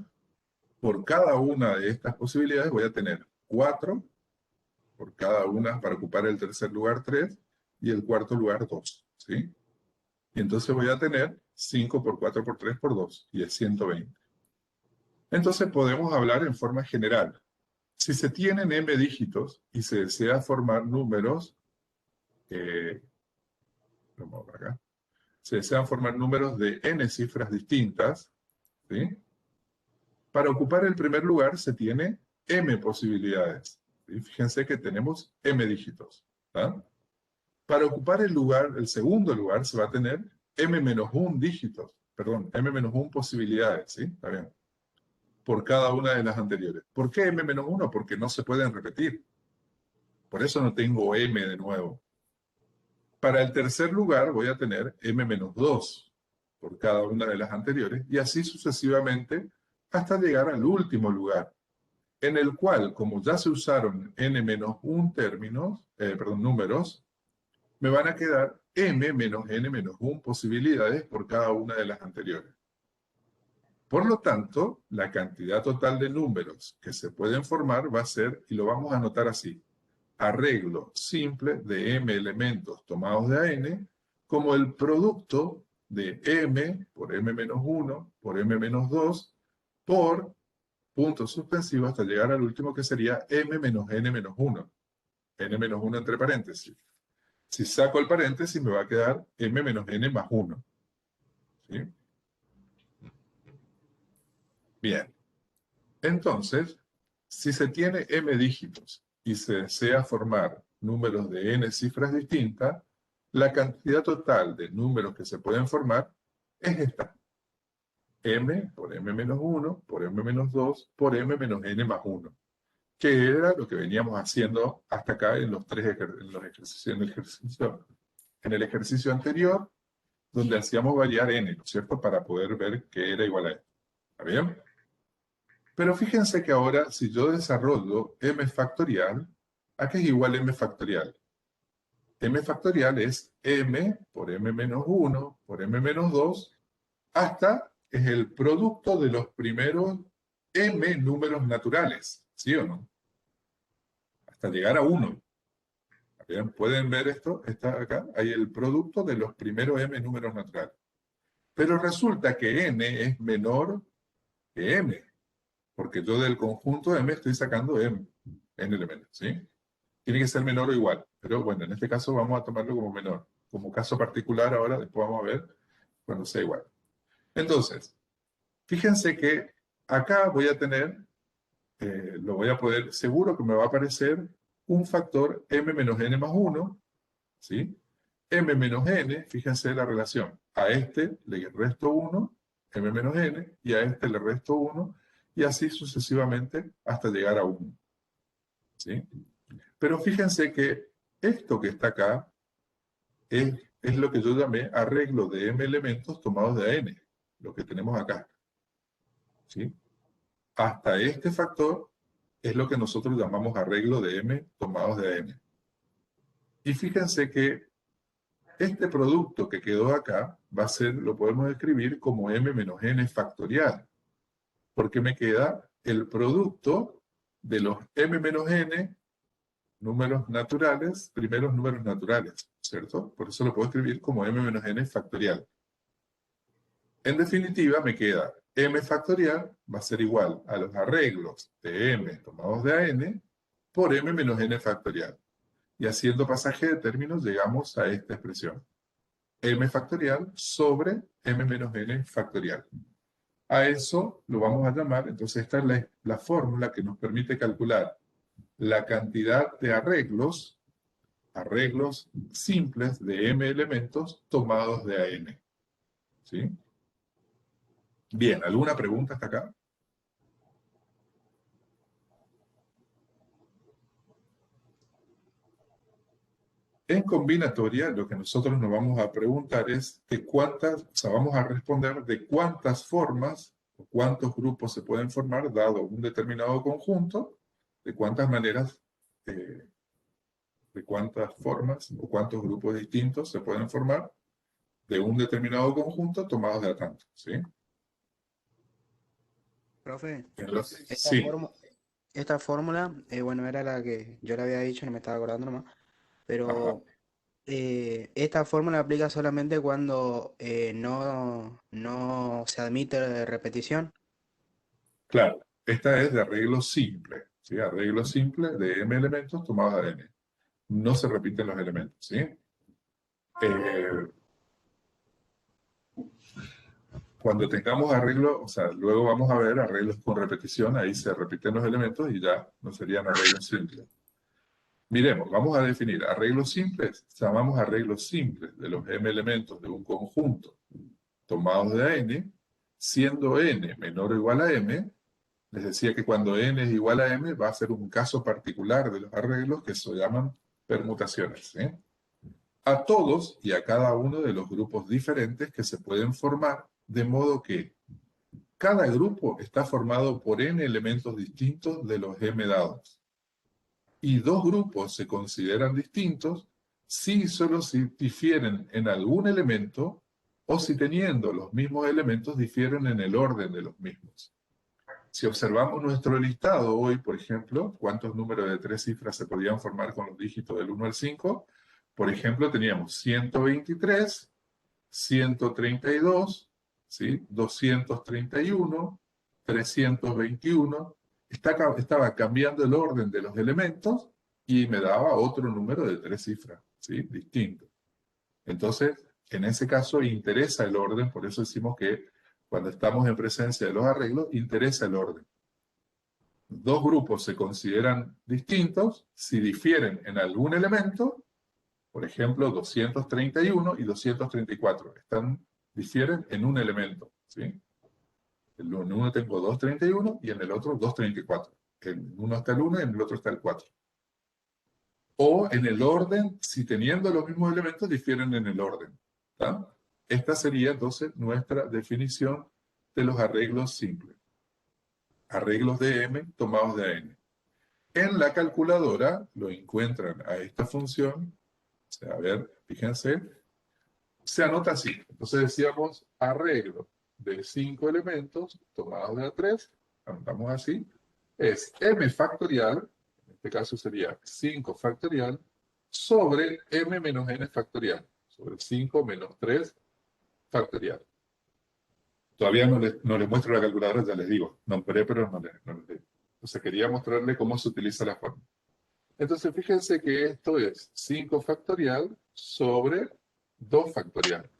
Por cada una de estas posibilidades voy a tener 4, por cada una para ocupar el tercer lugar 3, y el cuarto lugar 2, ¿sí? Y entonces voy a tener 5 por 4 por 3 por 2, y es 120. Entonces podemos hablar en forma general. Si se tienen m dígitos y se desea formar números, vamos por acá, se desean formar números de n cifras distintas, ¿sí? Para ocupar el primer lugar se tiene m posibilidades. ¿Sí? Fíjense que tenemos m dígitos. ¿Ah? Para ocupar el segundo lugar se va a tener m-1 dígitos, perdón, m-1 posibilidades, ¿sí? Está bien. Por cada una de las anteriores. ¿Por qué m-1? Porque no se pueden repetir. Por eso no tengo m de nuevo. Para el tercer lugar voy a tener m-2 por cada una de las anteriores, y así sucesivamente hasta llegar al último lugar, en el cual, como ya se usaron n-1 números, me van a quedar m-n-1 posibilidades por cada una de las anteriores. Por lo tanto, la cantidad total de números que se pueden formar va a ser, y lo vamos a anotar así, arreglo simple de m elementos tomados de a n como el producto de m por m-1 por m-2 por punto suspensivo hasta llegar al último, que sería m-n-1. n-1 entre paréntesis. Si saco el paréntesis me va a quedar m-n más 1. ¿Sí? Bien. Entonces, si se tiene m dígitos y se desea formar números de n cifras distintas, la cantidad total de números que se pueden formar es esta. m por m-1 por m-2 por m-n más 1. Que era lo que veníamos haciendo hasta acá en los en el ejercicio anterior, donde hacíamos variar n, ¿no es cierto? Para poder ver que era igual a esto. ¿Está bien? Pero fíjense que ahora, si yo desarrollo m factorial, ¿a qué es igual m factorial? M factorial es m por m-1 por m-2 hasta es el producto de los primeros m números naturales, ¿sí o no? Hasta llegar a 1. Bien, ¿pueden ver esto? Está acá. Hay el producto de los primeros m números naturales. Pero resulta que n es menor que m, porque yo del conjunto m estoy sacando n elementos, ¿sí? Tiene que ser menor o igual, pero bueno, en este caso vamos a tomarlo como menor. Como caso particular ahora, después vamos a ver cuando sea igual. Entonces, fíjense que acá voy a tener, lo voy a poder, seguro que me va a aparecer un factor m menos n más 1, ¿sí? M menos n, fíjense la relación. A este le resto 1, m menos n, y a este le resto 1, y así sucesivamente hasta llegar a 1. ¿Sí? Pero fíjense que esto que está acá es lo que yo llamé arreglo de m elementos tomados de n, lo que tenemos acá. ¿Sí? Hasta este factor es lo que nosotros llamamos arreglo de m tomados de n. Y fíjense que este producto que quedó acá va a ser, lo podemos escribir como m menos n factorial, porque me queda el producto de los m menos n números naturales, primeros números naturales, ¿cierto? Por eso lo puedo escribir como m menos n factorial. En definitiva, me queda m factorial va a ser igual a los arreglos de m tomados de a n por m menos n factorial. Y haciendo pasaje de términos llegamos a esta expresión. M factorial sobre m menos n factorial. A eso lo vamos a llamar, entonces esta es la fórmula que nos permite calcular la cantidad de arreglos simples de m elementos tomados de a n. ¿Sí? Bien, ¿alguna pregunta hasta acá? En combinatoria, lo que nosotros nos vamos a preguntar es de cuántas, o sea, vamos a responder de cuántas formas o cuántos grupos se pueden formar dado un determinado conjunto, de cuántas maneras, de cuántas formas o cuántos grupos distintos se pueden formar de un determinado conjunto tomados de a tanto, ¿sí? Profe, Sí. esta fórmula, bueno, era la que yo le había dicho, no me estaba acordando nomás, pero Esta fórmula aplica solamente cuando no se admite repetición. Claro, esta es de arreglo simple, ¿sí? Arreglo simple de m elementos tomados de n. No se repiten los elementos, ¿sí? Cuando tengamos arreglo, o sea, luego vamos a ver arreglos con repetición, ahí se repiten los elementos y ya no serían arreglos simples. Miremos, vamos a definir arreglos simples, llamamos arreglos simples de los m elementos de un conjunto tomados de n, siendo n menor o igual a m. Les decía que cuando n es igual a m va a ser un caso particular de los arreglos que se llaman permutaciones, ¿sí? A todos y a cada uno de los grupos diferentes que se pueden formar, de modo que cada grupo está formado por n elementos distintos de los m dados. Y dos grupos se consideran distintos si solo si difieren en algún elemento o si teniendo los mismos elementos difieren en el orden de los mismos. Si observamos nuestro listado hoy, por ejemplo, cuántos números de 3 cifras se podían formar con los dígitos del 1 al 5, por ejemplo, teníamos 123, 132, ¿sí? 231, 321. Estaba cambiando el orden de los elementos y me daba otro número de 3 cifras, ¿sí? Distinto. Entonces, en ese caso interesa el orden, por eso decimos que cuando estamos en presencia de los arreglos, interesa el orden. Dos grupos se consideran distintos si difieren en algún elemento, por ejemplo, 231 y 234. Difieren en un elemento, ¿sí? En uno tengo 231 y en el otro 234. En uno está el 1 y en el otro está el 4. O en el orden, si teniendo los mismos elementos, difieren en el orden, ¿tá? Esta sería entonces nuestra definición de los arreglos simples. Arreglos de m tomados de n. En la calculadora lo encuentran a esta función. O sea, a ver, fíjense. Se anota así. Entonces decíamos arreglo de 5 elementos tomados de A3. Anotamos así. Es m factorial, en este caso sería 5 factorial, sobre m menos n factorial. Sobre 5 menos 3 factorial. Todavía no les muestro la calculadora, ya les digo. Nombré, pero no les digo. Entonces quería mostrarles cómo se utiliza la fórmula. Entonces fíjense que esto es 5 factorial sobre 2 factorial.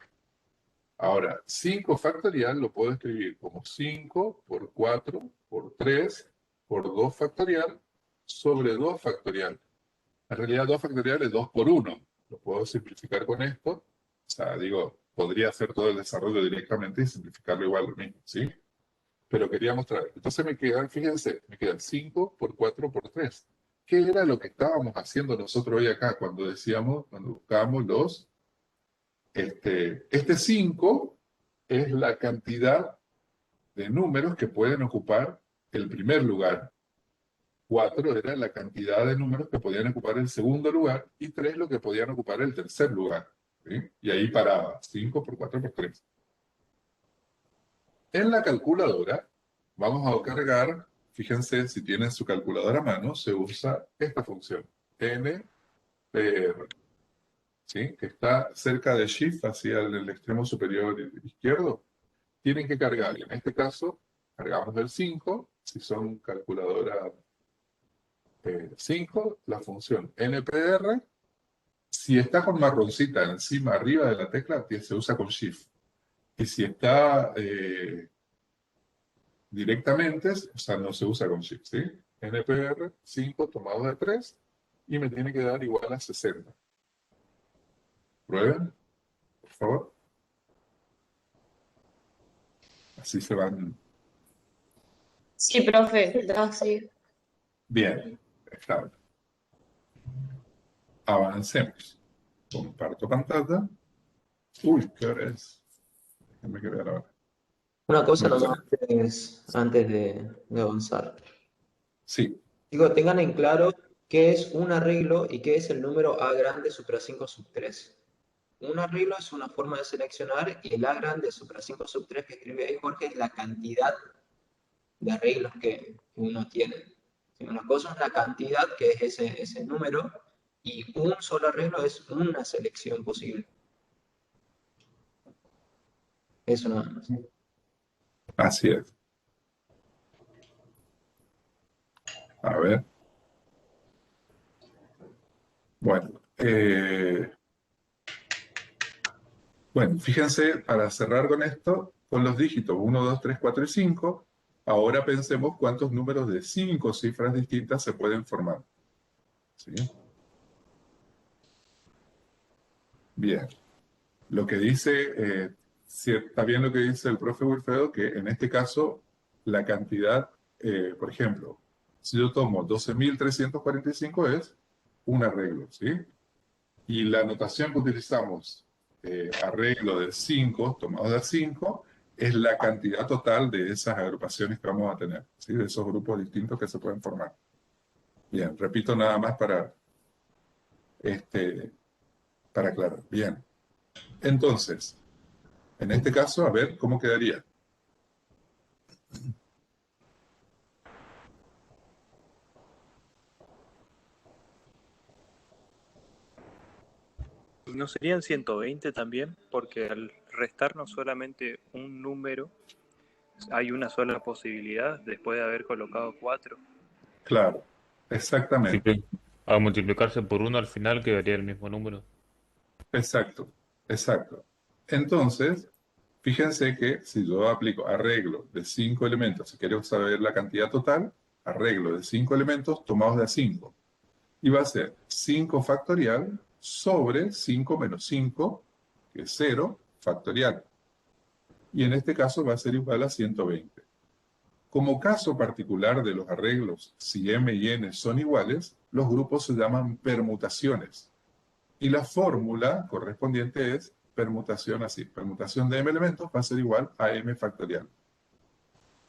Ahora, 5 factorial lo puedo escribir como 5 por 4 por 3 por 2 factorial sobre 2 factorial. En realidad 2 factorial es 2 por 1. Lo puedo simplificar con esto. O sea, digo, podría hacer todo el desarrollo directamente y simplificarlo igual lo mismo, ¿sí? Pero quería mostrar. Entonces me quedan, fíjense, me quedan 5 por 4 por 3. ¿Qué era lo que estábamos haciendo nosotros hoy acá cuando decíamos, cuando buscábamos los... Este 5 es la cantidad de números que pueden ocupar el primer lugar. 4 era la cantidad de números que podían ocupar el segundo lugar y 3 lo que podían ocupar el tercer lugar, ¿sí? Y ahí paraba, 5 por 4 por 3. En la calculadora vamos a cargar, fíjense si tienen su calculadora a mano, se usa esta función, NPR, ¿sí? Que está cerca de Shift hacia el extremo superior izquierdo. Tienen que cargar, en este caso, cargamos el 5, si son calculadora 5, la función NPR. Si está con marroncita encima, arriba de la tecla, se usa con Shift. Y si está directamente, o sea, no se usa con Shift, ¿sí? NPR 5 tomado de 3 y me tiene que dar igual a 60. ¿Prueben? Por favor. Así se van. Sí, profe, sí. Bien, estable. Avancemos. Comparto pantalla. Uy, ¿qué hora es? Déjenme que vea la hora. Una cosa Bueno, nomás antes de avanzar. sí, Digo, tengan en claro qué es un arreglo y qué es el número A grande supra 5 sub 3. Un arreglo es una forma de seleccionar y el A grande supra 5 sub 3 que escribe ahí Jorge es la cantidad de arreglos que uno tiene. Una cosa es la cantidad, que es ese número, Y un solo arreglo es una selección posible. Eso nada más. Así es. A ver. Bueno, fíjense, para cerrar con esto, con los dígitos 1, 2, 3, 4 y 5, ahora pensemos cuántos números de 5 cifras distintas se pueden formar. ¿Sí? Bien. Lo que dice, está bien lo que dice el profe Wilfredo, que en este caso la cantidad, por ejemplo, si yo tomo 12.345 es un arreglo, ¿sí? Y la notación que utilizamos, arreglo de 5, tomado de 5, es la cantidad total de esas agrupaciones que vamos a tener, ¿sí? De esos grupos distintos que se pueden formar. Bien, repito nada más para aclarar. Bien. Entonces, en este caso, a ver cómo quedaría. ¿No serían 120 también? Porque al restarnos solamente un número, hay una sola posibilidad después de haber colocado 4. Claro, Sí, exactamente. que al multiplicarse por 1 al final quedaría el mismo número. Exacto, exacto. Entonces, fíjense que si yo aplico arreglo de 5 elementos, si quiero saber la cantidad total, arreglo de 5 elementos tomados de a 5. Y va a ser 5 factorial sobre 5 menos 5, que es 0, factorial. Y en este caso va a ser igual a 120. Como caso particular de los arreglos, si m y n son iguales, los grupos se llaman permutaciones. Y la fórmula correspondiente es permutación así. Permutación de m elementos va a ser igual a m factorial.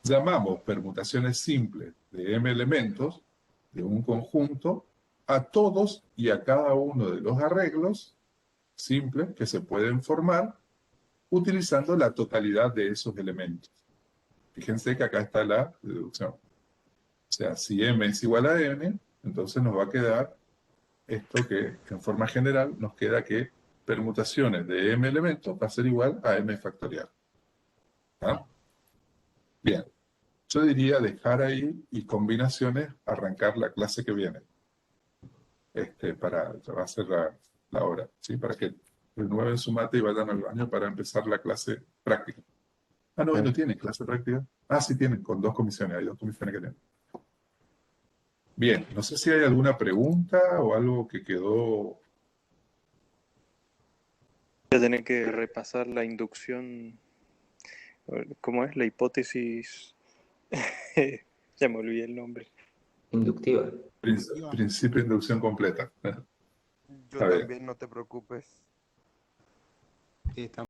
Llamamos permutaciones simples de m elementos de un conjunto a todos y a cada uno de los arreglos simples que se pueden formar utilizando la totalidad de esos elementos. Fíjense que acá está la deducción. O sea, si m es igual a n, entonces nos va a quedar esto que en forma general nos queda que permutaciones de m elementos va a ser igual a m factorial. ¿Ah? Bien, yo diría dejar ahí y combinaciones, arrancar la clase que viene. Ya va a ser la hora, ¿sí? Para que renueven su mate y vayan al baño para empezar la clase práctica. Ah, no, no tienen clase práctica. Ah, sí tienen, con 2 comisiones, hay 2 comisiones que tienen. Bien, no sé si hay alguna pregunta o algo que quedó. Voy a tener que repasar la inducción. ¿Cómo es? La hipótesis. Ya me olvidé el nombre. Inductiva. Principio de inducción completa. Yo Está bien. también, no te preocupes. Sí, está